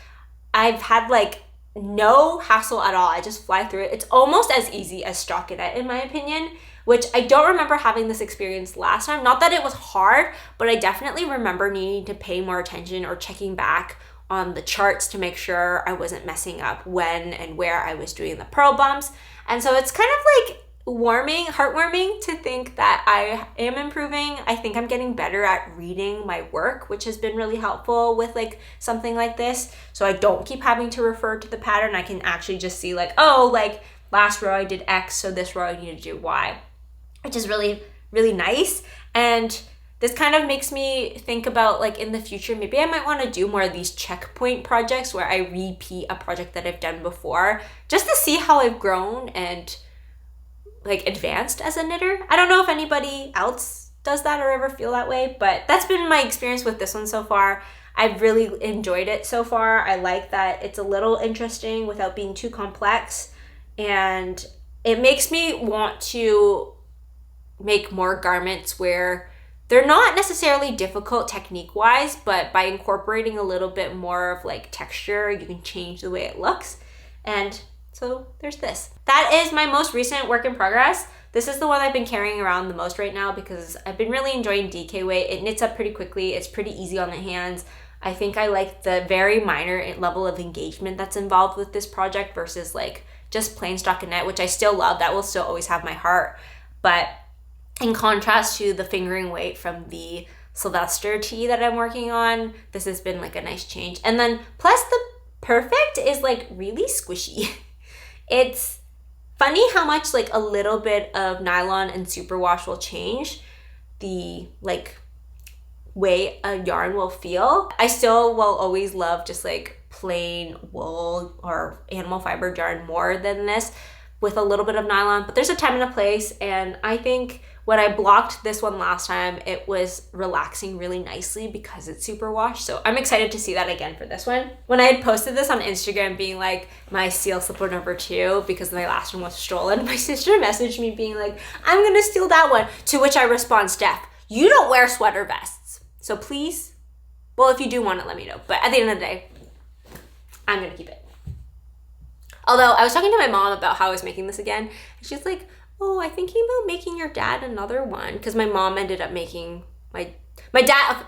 I've had like no hassle at all. I just fly through it. It's almost as easy as stockinette in my opinion, which I don't remember having this experience last time. Not that it was hard, but I definitely remember needing to pay more attention or checking back on the charts to make sure I wasn't messing up when and where I was doing the purl bumps. And so it's kind of like heartwarming to think that I am improving. I think I'm getting better at reading my work, which has been really helpful with like something like this. So I don't keep having to refer to the pattern. I can actually just see like, oh, like last row I did X, so this row I need to do Y, which is really, really nice. And this kind of makes me think about like in the future, maybe I might want to do more of these checkpoint projects where I repeat a project that I've done before, just to see how I've grown and like advanced as a knitter. I don't know if anybody else does that or ever feel that way, but that's been my experience with this one so far. I've really enjoyed it so far. I like that it's a little interesting without being too complex, and it makes me want to make more garments where they're not necessarily difficult technique-wise, but by incorporating a little bit more of like texture, you can change the way it looks. And so there's this. That is my most recent work in progress. This is the one I've been carrying around the most right now because I've been really enjoying DK weight. It knits up pretty quickly. It's pretty easy on the hands. I think I like the very minor level of engagement that's involved with this project versus like just plain stockinette, which I still love. That will still always have my heart. But in contrast to the fingering weight from the Silvester tee that I'm working on, this has been like a nice change. And then plus the Perfect is like really squishy. It's funny how much like a little bit of nylon and superwash will change the like way a yarn will feel. I still will always love just like plain wool or animal fiber yarn more than this with a little bit of nylon, but there's a time and a place. And I think when I blocked this one last time, it was relaxing really nicely because it's superwash. So I'm excited to see that again for this one. When I had posted this on Instagram being like my Sille Slipover number 2 because my last one was stolen, my sister messaged me being like, I'm gonna steal that one. To which I respond, Steph, you don't wear sweater vests. So please, well, if you do want it, let me know. But at the end of the day, I'm gonna keep it. Although I was talking to my mom about how I was making this again, and she's like, oh, I'm thinking about making your dad another one, because my mom ended up making my dad.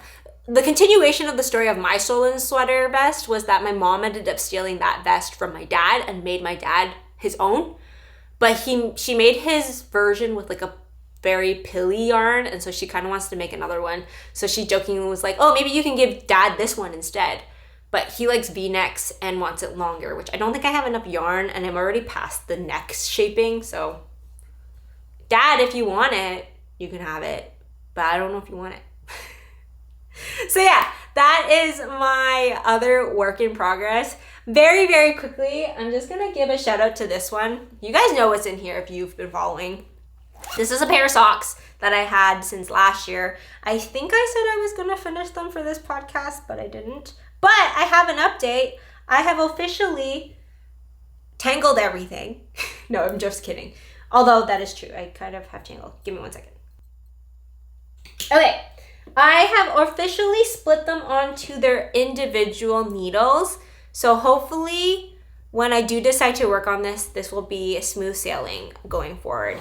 The continuation of the story of my stolen sweater vest was that my mom ended up stealing that vest from my dad and made my dad his own. But she made his version with like a very pilly yarn, and so she kind of wants to make another one. So she jokingly was like, oh, maybe you can give dad this one instead. but he likes V-necks and wants it longer, which I don't think I have enough yarn, and I'm already past the neck shaping. So Dad, if you want it, you can have it, but I don't know if you want it. So yeah, that is my other work in progress. Very, very quickly, I'm just gonna give a shout out to this one. You guys know what's in here if you've been following. This is a pair of socks that I had since last year. I think I said I was gonna finish them for this podcast, but I didn't. But I have an update. I have officially tangled everything. No, I'm just kidding. Although that is true, I kind of have tangled. Give me 1 second. Okay, I have officially split them onto their individual needles. So hopefully when I do decide to work on this, this will be smooth sailing going forward.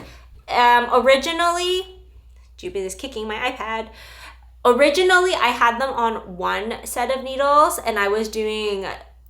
Originally, Juby is kicking my iPad. Originally, I had them on one set of needles and I was doing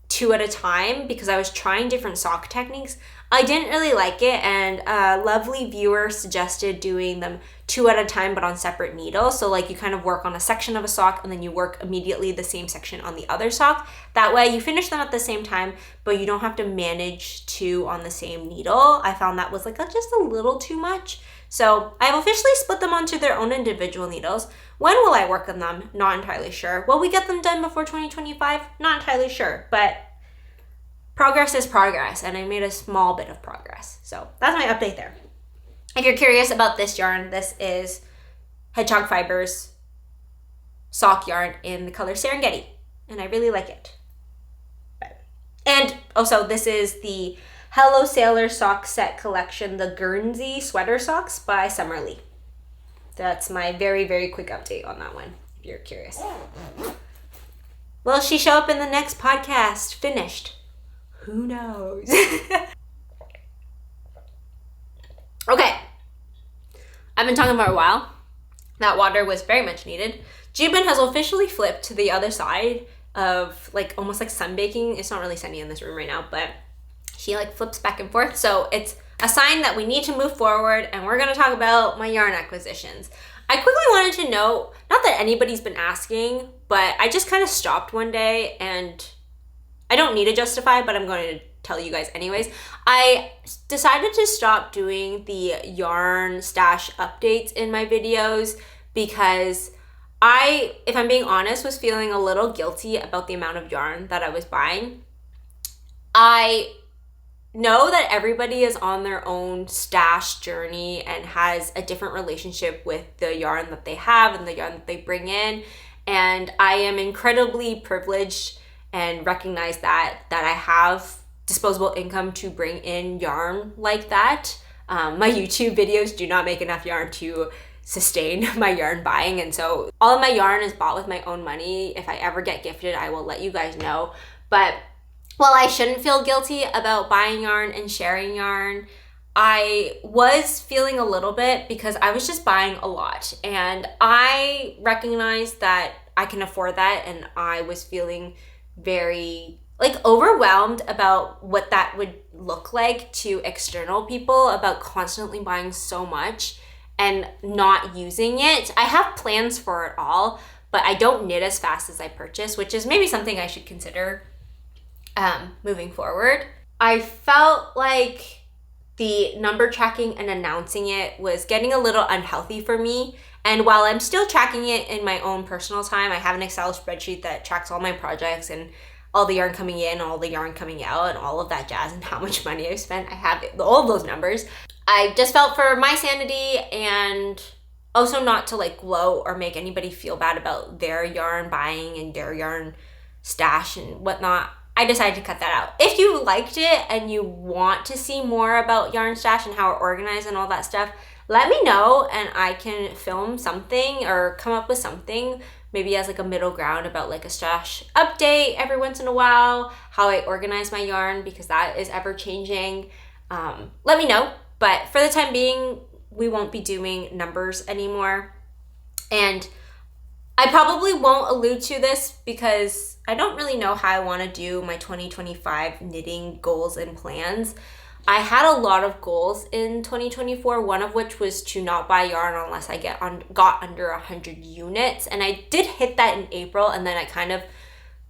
2 at a time because I was trying different sock techniques. I didn't really like it, and a lovely viewer suggested doing them 2 at a time but on separate needles. So like you kind of work on a section of a sock and then you work immediately the same section on the other sock. That way you finish them at the same time, but you don't have to manage 2 on the same needle. I found that was like just a little too much. So I've officially split them onto their own individual needles. When will I work on them? Not entirely sure. Will we get them done before 2025? Not entirely sure, but progress is progress, and I made a small bit of progress. So that's my update there. If you're curious about this yarn, this is Hedgehog Fibers sock yarn in the color Serengeti, and I really like it. And also, this is the Hello Sailor sock set collection, the Guernsey sweater socks by Summer Lee. That's my very, very quick update on that one, if you're curious. Will she show up in the next podcast finished? Who knows? Okay. I've been talking for a while. That water was very much needed. Jubin has officially flipped to the other side of almost like sunbaking. It's not really sunny in this room right now, but she flips back and forth. So it's a sign that we need to move forward, and we're going to talk about my yarn acquisitions. I quickly wanted to know, not that anybody's been asking, but I just kind of stopped one day, and I don't need to justify, but I'm going to tell you guys anyways. I decided to stop doing the yarn stash updates in my videos because I, if I'm being honest, was feeling a little guilty about the amount of yarn that I was buying. I know that everybody is on their own stash journey and has a different relationship with the yarn that they have and the yarn that they bring in. And I am incredibly privileged and recognize that I have disposable income to bring in yarn like that. My YouTube videos do not make enough yarn to sustain my yarn buying, and so all of my yarn is bought with my own money. If I ever get gifted, I will let you guys know. But while I shouldn't feel guilty about buying yarn and sharing yarn, I was feeling a little bit because I was just buying a lot, and I recognized that I can afford that, and I was feeling very overwhelmed about what that would look like to external people, about constantly buying so much and not using it. I have plans for it all, but I don't knit as fast as I purchase, which is maybe something I should consider moving forward. I felt like the number tracking and announcing it was getting a little unhealthy for me. And while I'm still tracking it in my own personal time, I have an Excel spreadsheet that tracks all my projects and all the yarn coming in, all the yarn coming out, and all of that jazz, and how much money I've spent. I have all of those numbers. I just felt for my sanity, and also not to gloat or make anybody feel bad about their yarn buying and their yarn stash and whatnot, I decided to cut that out. If you liked it and you want to see more about yarn stash and how it's organized and all that stuff, let me know and I can film something or come up with something, maybe as a middle ground about a stash update every once in a while, how I organize my yarn, because that is ever changing. Let me know. But for the time being, we won't be doing numbers anymore. And I probably won't allude to this because I don't really know how I want to do my 2025 knitting goals and plans. I had a lot of goals in 2024, one of which was to not buy yarn unless I got under 100 units. And I did hit that in April, and then I kind of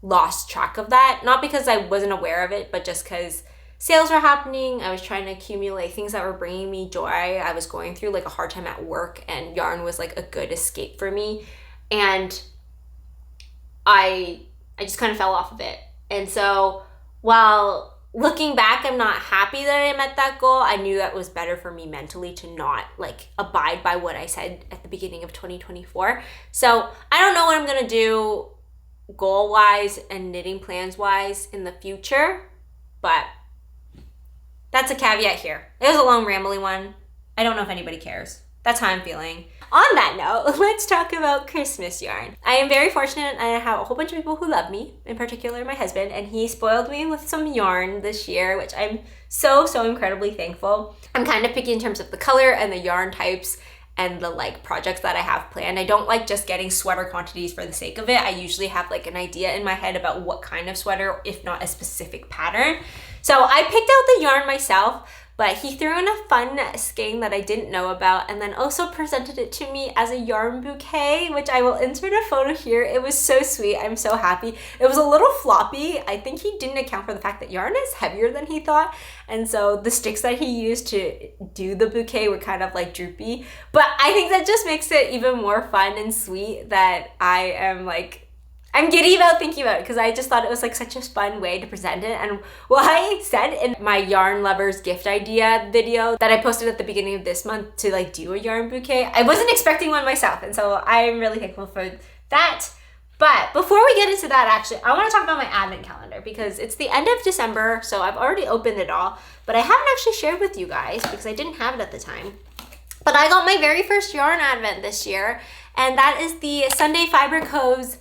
lost track of that. Not because I wasn't aware of it, but just because sales were happening. I was trying to accumulate things that were bringing me joy. I was going through like a hard time at work, and yarn was like a good escape for me. And I just kind of fell off of it. And so while looking back, I'm not happy that I met that goal. I knew that was better for me mentally to not like abide by what I said at the beginning of 2024. So I don't know what I'm gonna do goal-wise and knitting plans-wise in the future, but that's a caveat here. It was a long rambly one. I don't know if anybody cares. That's how I'm feeling. On that note, let's talk about Christmas yarn. I am very fortunate, and I have a whole bunch of people who love me, in particular my husband, and he spoiled me with some yarn this year, which I'm so incredibly thankful. I'm kind of picky in terms of the color and the yarn types and the like projects that I have planned. I don't like just getting sweater quantities for the sake of it. I usually have like an idea in my head about what kind of sweater, if not a specific pattern. So I picked out the yarn myself, but he threw in a fun skein that I didn't know about, and then also presented it to me as a yarn bouquet, which I will insert a photo here. It was so sweet. I'm so happy. It was a little floppy. I think he didn't account for the fact that yarn is heavier than he thought, and so the sticks that he used to do the bouquet were kind of like droopy. But I think that just makes it even more fun and sweet that I'm giddy about thinking about it, because I just thought it was like such a fun way to present it. And what I said in my yarn lovers gift idea video that I posted at the beginning of this month to like do a yarn bouquet, I wasn't expecting one myself, and so I'm really thankful for that. But before we get into that, actually, I want to talk about my advent calendar, because it's the end of December, so I've already opened it all, but I haven't actually shared with you guys because I didn't have it at the time. But I got my very first yarn advent this year, and that is the Sunday Fibre Co's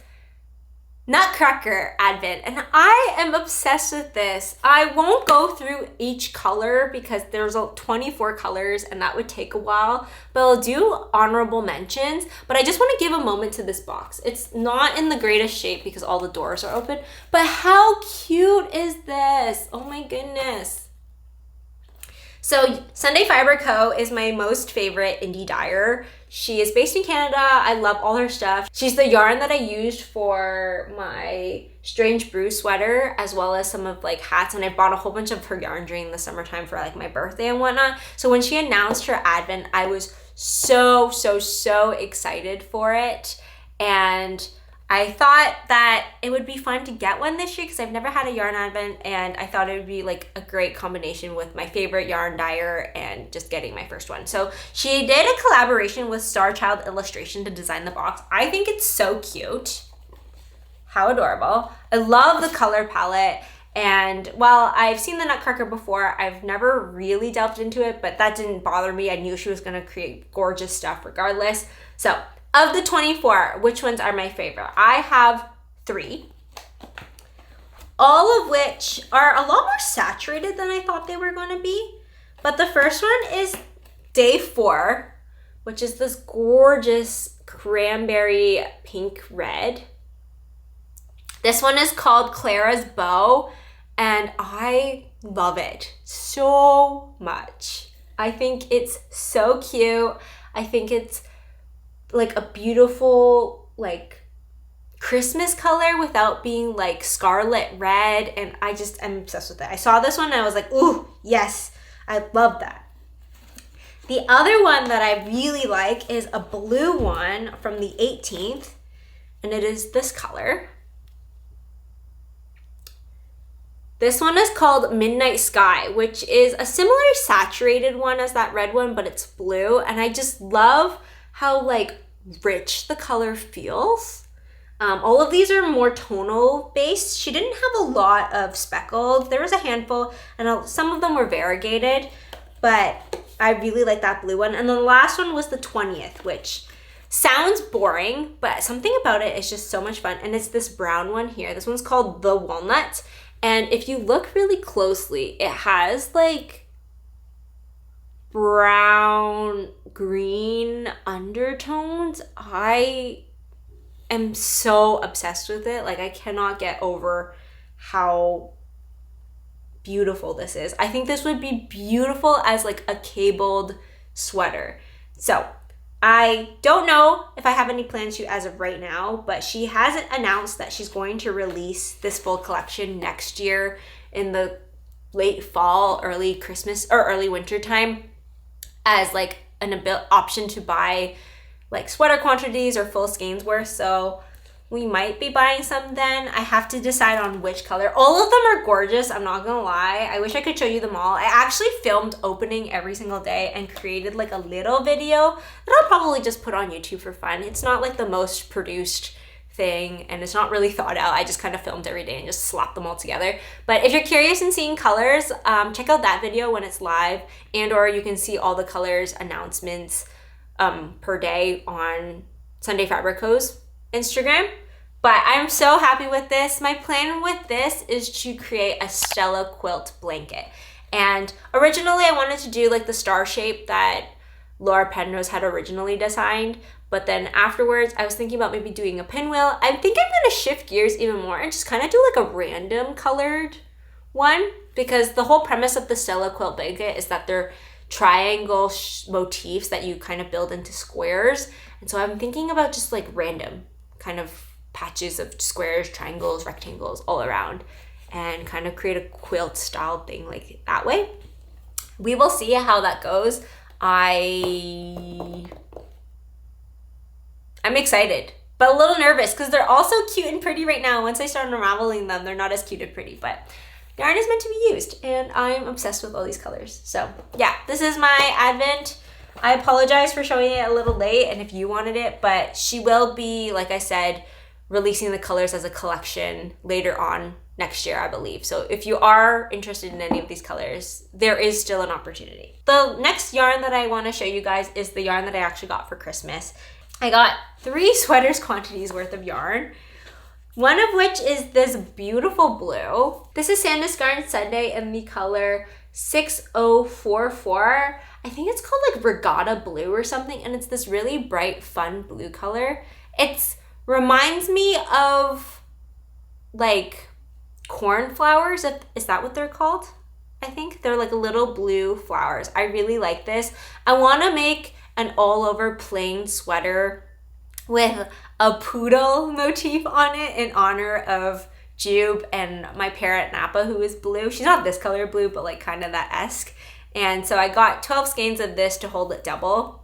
Nutcracker advent, and I am obsessed with this. I won't go through each color because there's 24 colors and that would take a while, but I'll do honorable mentions. But I just want to give a moment to this box. It's not in the greatest shape because all the doors are open, but how cute is this? Oh my goodness. So Sunday Fibre Co. is my most favorite indie dyer. She is based in Canada. I love all her stuff. She's the yarn that I used for my Strange Brew sweater, as well as some of like hats, and I bought a whole bunch of her yarn during the summertime for like my birthday and whatnot. So when she announced her advent, I was so excited for it, and I thought that it would be fun to get one this year because I've never had a yarn advent, and I thought it would be like a great combination with my favorite yarn dyer and just getting my first one. So she did a collaboration with Star Child Illustration to design the box. I think it's so cute. How adorable. I love the color palette, and while I've seen the Nutcracker before, I've never really delved into it, but that didn't bother me. I knew she was going to create gorgeous stuff regardless. So of the 24, which ones are my favorite? I have 3, all of which are a lot more saturated than I thought they were going to be. But the first one is Day 4, which is this gorgeous cranberry pink red. This one is called Clara's Bow, and I love it so much. I think it's so cute. I think it's like a beautiful like Christmas color without being like scarlet red, and I'm obsessed with it. I saw this one and I was like, ooh, yes, I love that. The other one that I really like is a blue one from the 18th, and it is this color. This one is called Midnight Sky, which is a similar saturated one as that red one, but it's blue, and I just love how like rich the color feels. All of these are more tonal based. She didn't have a lot of speckled. There was a handful, and some of them were variegated, but I really like that blue one. And the last one was the 20th, which sounds boring, but something about it is just so much fun. And it's this brown one here. This one's called The Walnut, and if you look really closely, it has like brown green undertones. I am so obsessed with it. Like, I cannot get over how beautiful this is. I think this would be beautiful as like a cabled sweater. So I don't know if I have any plans to as of right now, but she hasn't announced that she's going to release this full collection next year in the late fall, early Christmas, or early winter time as like an option to buy like sweater quantities or full skeins worth. So we might be buying some then. I have to decide on which color. All of them are gorgeous, I'm not gonna lie. I wish I could show you them all. I actually filmed opening every single day and created like a little video that I'll probably just put on YouTube for fun. It's not like the most produced thing and it's not really thought out. I just kind of filmed every day and just slapped them all together. But if you're curious in seeing colors, check out that video when it's live, and or you can see all the colors announcements per day on Sunday Fabric Co's Instagram. But I'm so happy with this. My plan with this is to create a Stella quilt blanket. And originally I wanted to do like the star shape that Laura Penrose had originally designed. But then afterwards I was thinking about maybe doing a pinwheel. I think I'm gonna shift gears even more and just kind of do like a random colored one, because the whole premise of the Stella quilt blanket is that they're triangle motifs that you kind of build into squares. And so I'm thinking about just like random kind of patches of squares, triangles, rectangles all around, and kind of create a quilt style thing like that way. We will see how that goes. I'm excited, but a little nervous because they're all so cute and pretty right now. Once I start unraveling them, they're not as cute and pretty, but yarn is meant to be used and I'm obsessed with all these colors. So yeah, this is my Advent. I apologize for showing it a little late and if you wanted it, but she will be, like I said, releasing the colors as a collection later on next year, I believe. So if you are interested in any of these colors, there is still an opportunity. The next yarn that I want to show you guys is the yarn that I actually got for Christmas. I got 3 sweaters quantities worth of yarn, one of which is this beautiful blue. This is Sandnes Garn Sunday in the color 6044. I think it's called like Regatta Blue or something, and it's this really bright, fun blue color. It's reminds me of like cornflowers. Is that what they're called? I think they're like little blue flowers. I really like this. I want to make an all over plain sweater with a poodle motif on it in honor of Jube and my parrot Napa, who is blue. She's not this color blue, but like kind of that esque. And so I got 12 skeins of this to hold it double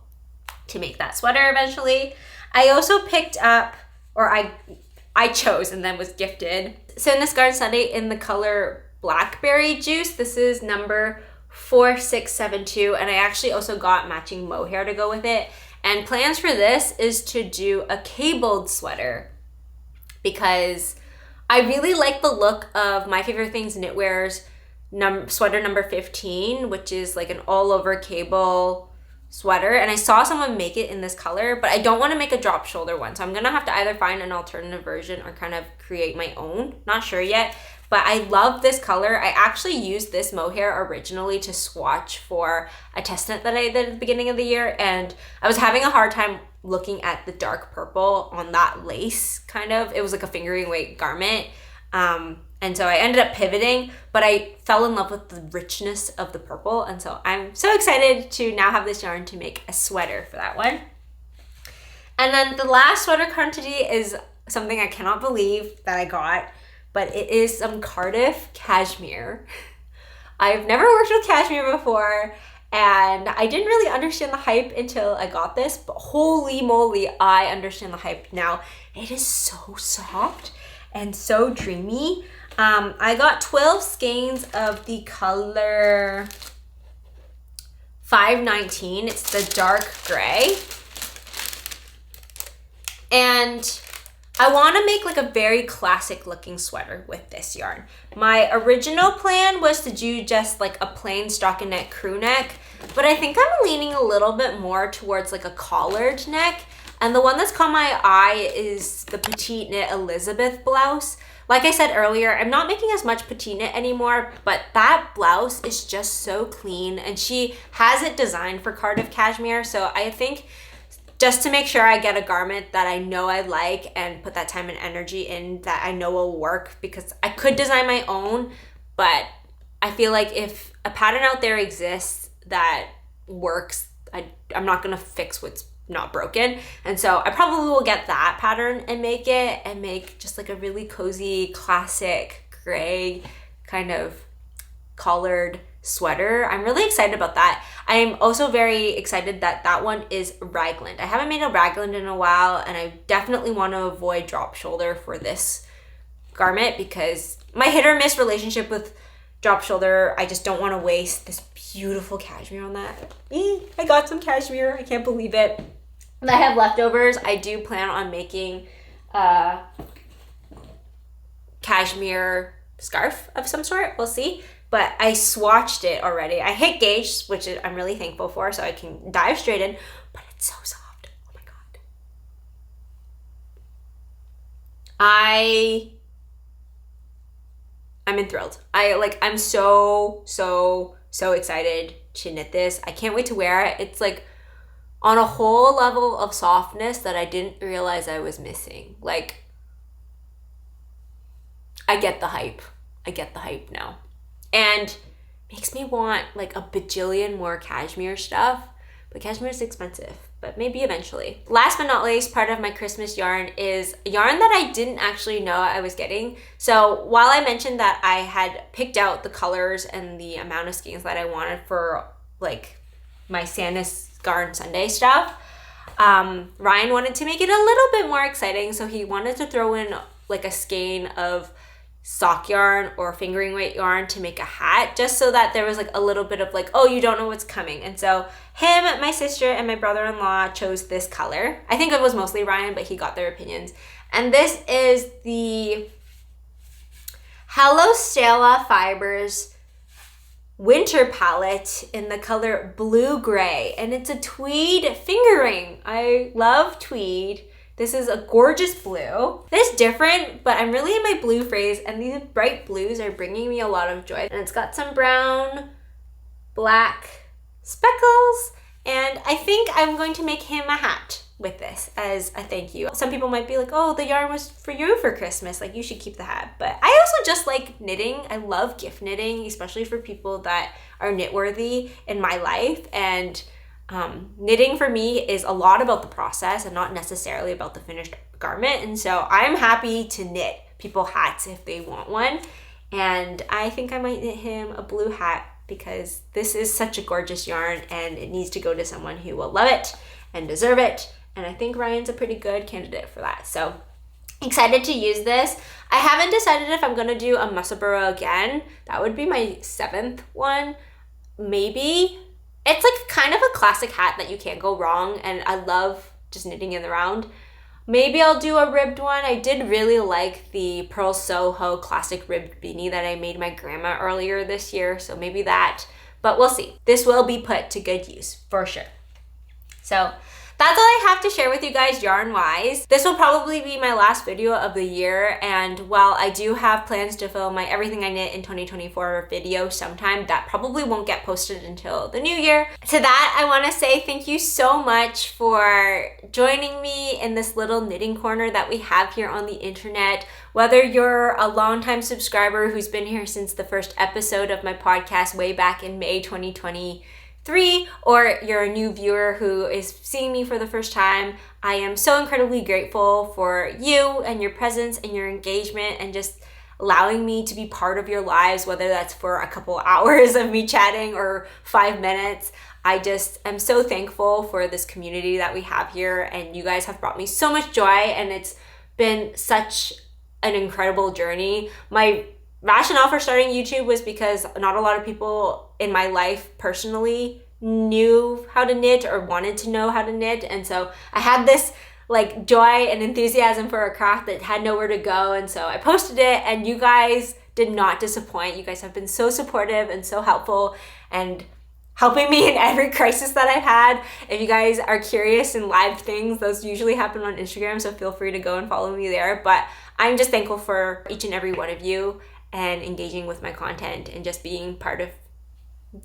to make that sweater eventually. I also picked up, or I chose and then was gifted, Sandnes Garn Sunday in the color Blackberry Juice. This is number 4672, and I actually also got matching mohair to go with it. And plans for this is to do a cabled sweater because I really like the look of My Favorite Things Knitwear's sweater number 15, which is like an all over cable sweater, and I saw someone make it in this color, but I don't want to make a drop shoulder one, so I'm gonna have to either find an alternative version or kind of create my own. Not sure yet, but I love this color. I actually used this mohair originally to swatch for a test knit that I did at the beginning of the year, and I was having a hard time looking at the dark purple on that lace kind of. It was like a fingering weight garment. And so I ended up pivoting, but I fell in love with the richness of the purple. And so I'm so excited to now have this yarn to make a sweater for that one. And then the last sweater quantity is something I cannot believe that I got, but it is some Cardiff cashmere. I've never worked with cashmere before, and I didn't really understand the hype until I got this, but holy moly, I understand the hype now. It is so soft and so dreamy. I got 12 skeins of the color 519. It's the dark gray. And I want to make like a very classic looking sweater with this yarn. My original plan was to do just like a plain stockinette crew neck, but I think I'm leaning a little bit more towards like a collared neck. And the one that's caught my eye is the Petite Knit Elizabeth blouse. Like I said earlier, I'm not making as much petite knit anymore, but that blouse is just so clean, and she has it designed for Cardiff cashmere. So I think just to make sure I get a garment that I know I like and put that time and energy in that I know will work, because I could design my own, but I feel like if a pattern out there exists that works, I'm not gonna fix what's not broken. And so I probably will get that pattern and make just like a really cozy, classic gray kind of collared sweater. I'm really excited about that. I'm also very excited that that one is raglan. I haven't made a raglan in a while, and I definitely want to avoid drop shoulder for this garment because my hit or miss relationship with drop shoulder, I just don't want to waste this beautiful cashmere on that. I got some cashmere. I can't believe it. And I have leftovers. I do plan on making a cashmere scarf of some sort. We'll see. But I swatched it already. I hit gauge, which I'm really thankful for, so I can dive straight in. But it's so soft. Oh my God. I'm enthralled. I'm so excited to knit this. I can't wait to wear it. It's like on a whole level of softness that I didn't realize I was missing. Like, I get the hype. I get the hype now. And makes me want like a bajillion more cashmere stuff, but cashmere is expensive, but maybe eventually. Last but not least, part of my Christmas yarn is yarn that I didn't actually know I was getting. So while I mentioned that I had picked out the colors and the amount of skeins that I wanted for like my Sandnes Garn Sunday stuff, Ryan wanted to make it a little bit more exciting. So he wanted to throw in like a skein of sock yarn or fingering weight yarn to make a hat, just so that there was like a little bit of like, oh, you don't know what's coming. And so him, my sister, and my brother-in-law chose this color. I think it was mostly Ryan, but he got their opinions. And this is the Hello Stella Fibers winter palette in the color blue gray, and it's a tweed fingering. I love tweed. This is a gorgeous blue. It's different, but I'm really in my blue phase, and these bright blues are bringing me a lot of joy. And it's got some brown, black speckles, and I think I'm going to make him a hat with this as a thank you. Some people might be like, oh, the yarn was for you for Christmas, like you should keep the hat. But I also just like knitting. I love gift knitting, especially for people that are knit worthy in my life. And knitting for me is a lot about the process and not necessarily about the finished garment. And so I'm happy to knit people hats if they want one. And I think I might knit him a blue hat because this is such a gorgeous yarn and it needs to go to someone who will love it and deserve it. And I think Ryan's a pretty good candidate for that. So excited to use this. I haven't decided if I'm gonna do a Musselburgh again. That would be my 7th one, maybe. It's like kind of a classic hat that you can't go wrong, and I love just knitting in the round. Maybe I'll do a ribbed one. I did really like the Pearl Soho classic ribbed beanie that I made my grandma earlier this year, so maybe that, but we'll see. This will be put to good use for sure. So that's all I have to share with you guys yarn-wise. This will probably be my last video of the year, and while I do have plans to film my Everything I Knit in 2024 video sometime, that probably won't get posted until the new year. To that, I want to say thank you so much for joining me in this little knitting corner that we have here on the internet. Whether you're a longtime subscriber who's been here since the first episode of my podcast way back in May 2023, or you're a new viewer who is seeing me for the first time, I am so incredibly grateful for you and your presence and your engagement and just allowing me to be part of your lives, whether that's for a couple hours of me chatting or 5 minutes. I just am so thankful for this community that we have here, and you guys have brought me so much joy, and it's been such an incredible journey. My rationale for starting YouTube was because not a lot of people in my life personally knew how to knit or wanted to know how to knit. And so I had this like joy and enthusiasm for a craft that had nowhere to go. And so I posted it, and you guys did not disappoint. You guys have been so supportive and so helpful and helping me in every crisis that I've had. If you guys are curious in live things, those usually happen on Instagram, so feel free to go and follow me there. But I'm just thankful for each and every one of you and engaging with my content and just being part of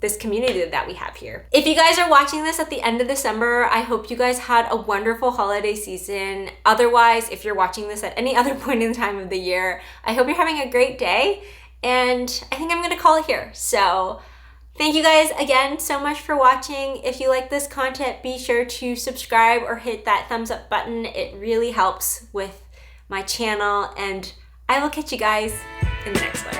this community that we have here. If you guys are watching this at the end of December, I hope you guys had a wonderful holiday season. Otherwise, if you're watching this at any other point in the time of the year, I hope you're having a great day, and I think I'm gonna call it here. So Thank you guys again so much for watching. If you like this content, be sure to subscribe or hit that thumbs up button. It really helps with my channel, and I will catch you guys in the next one.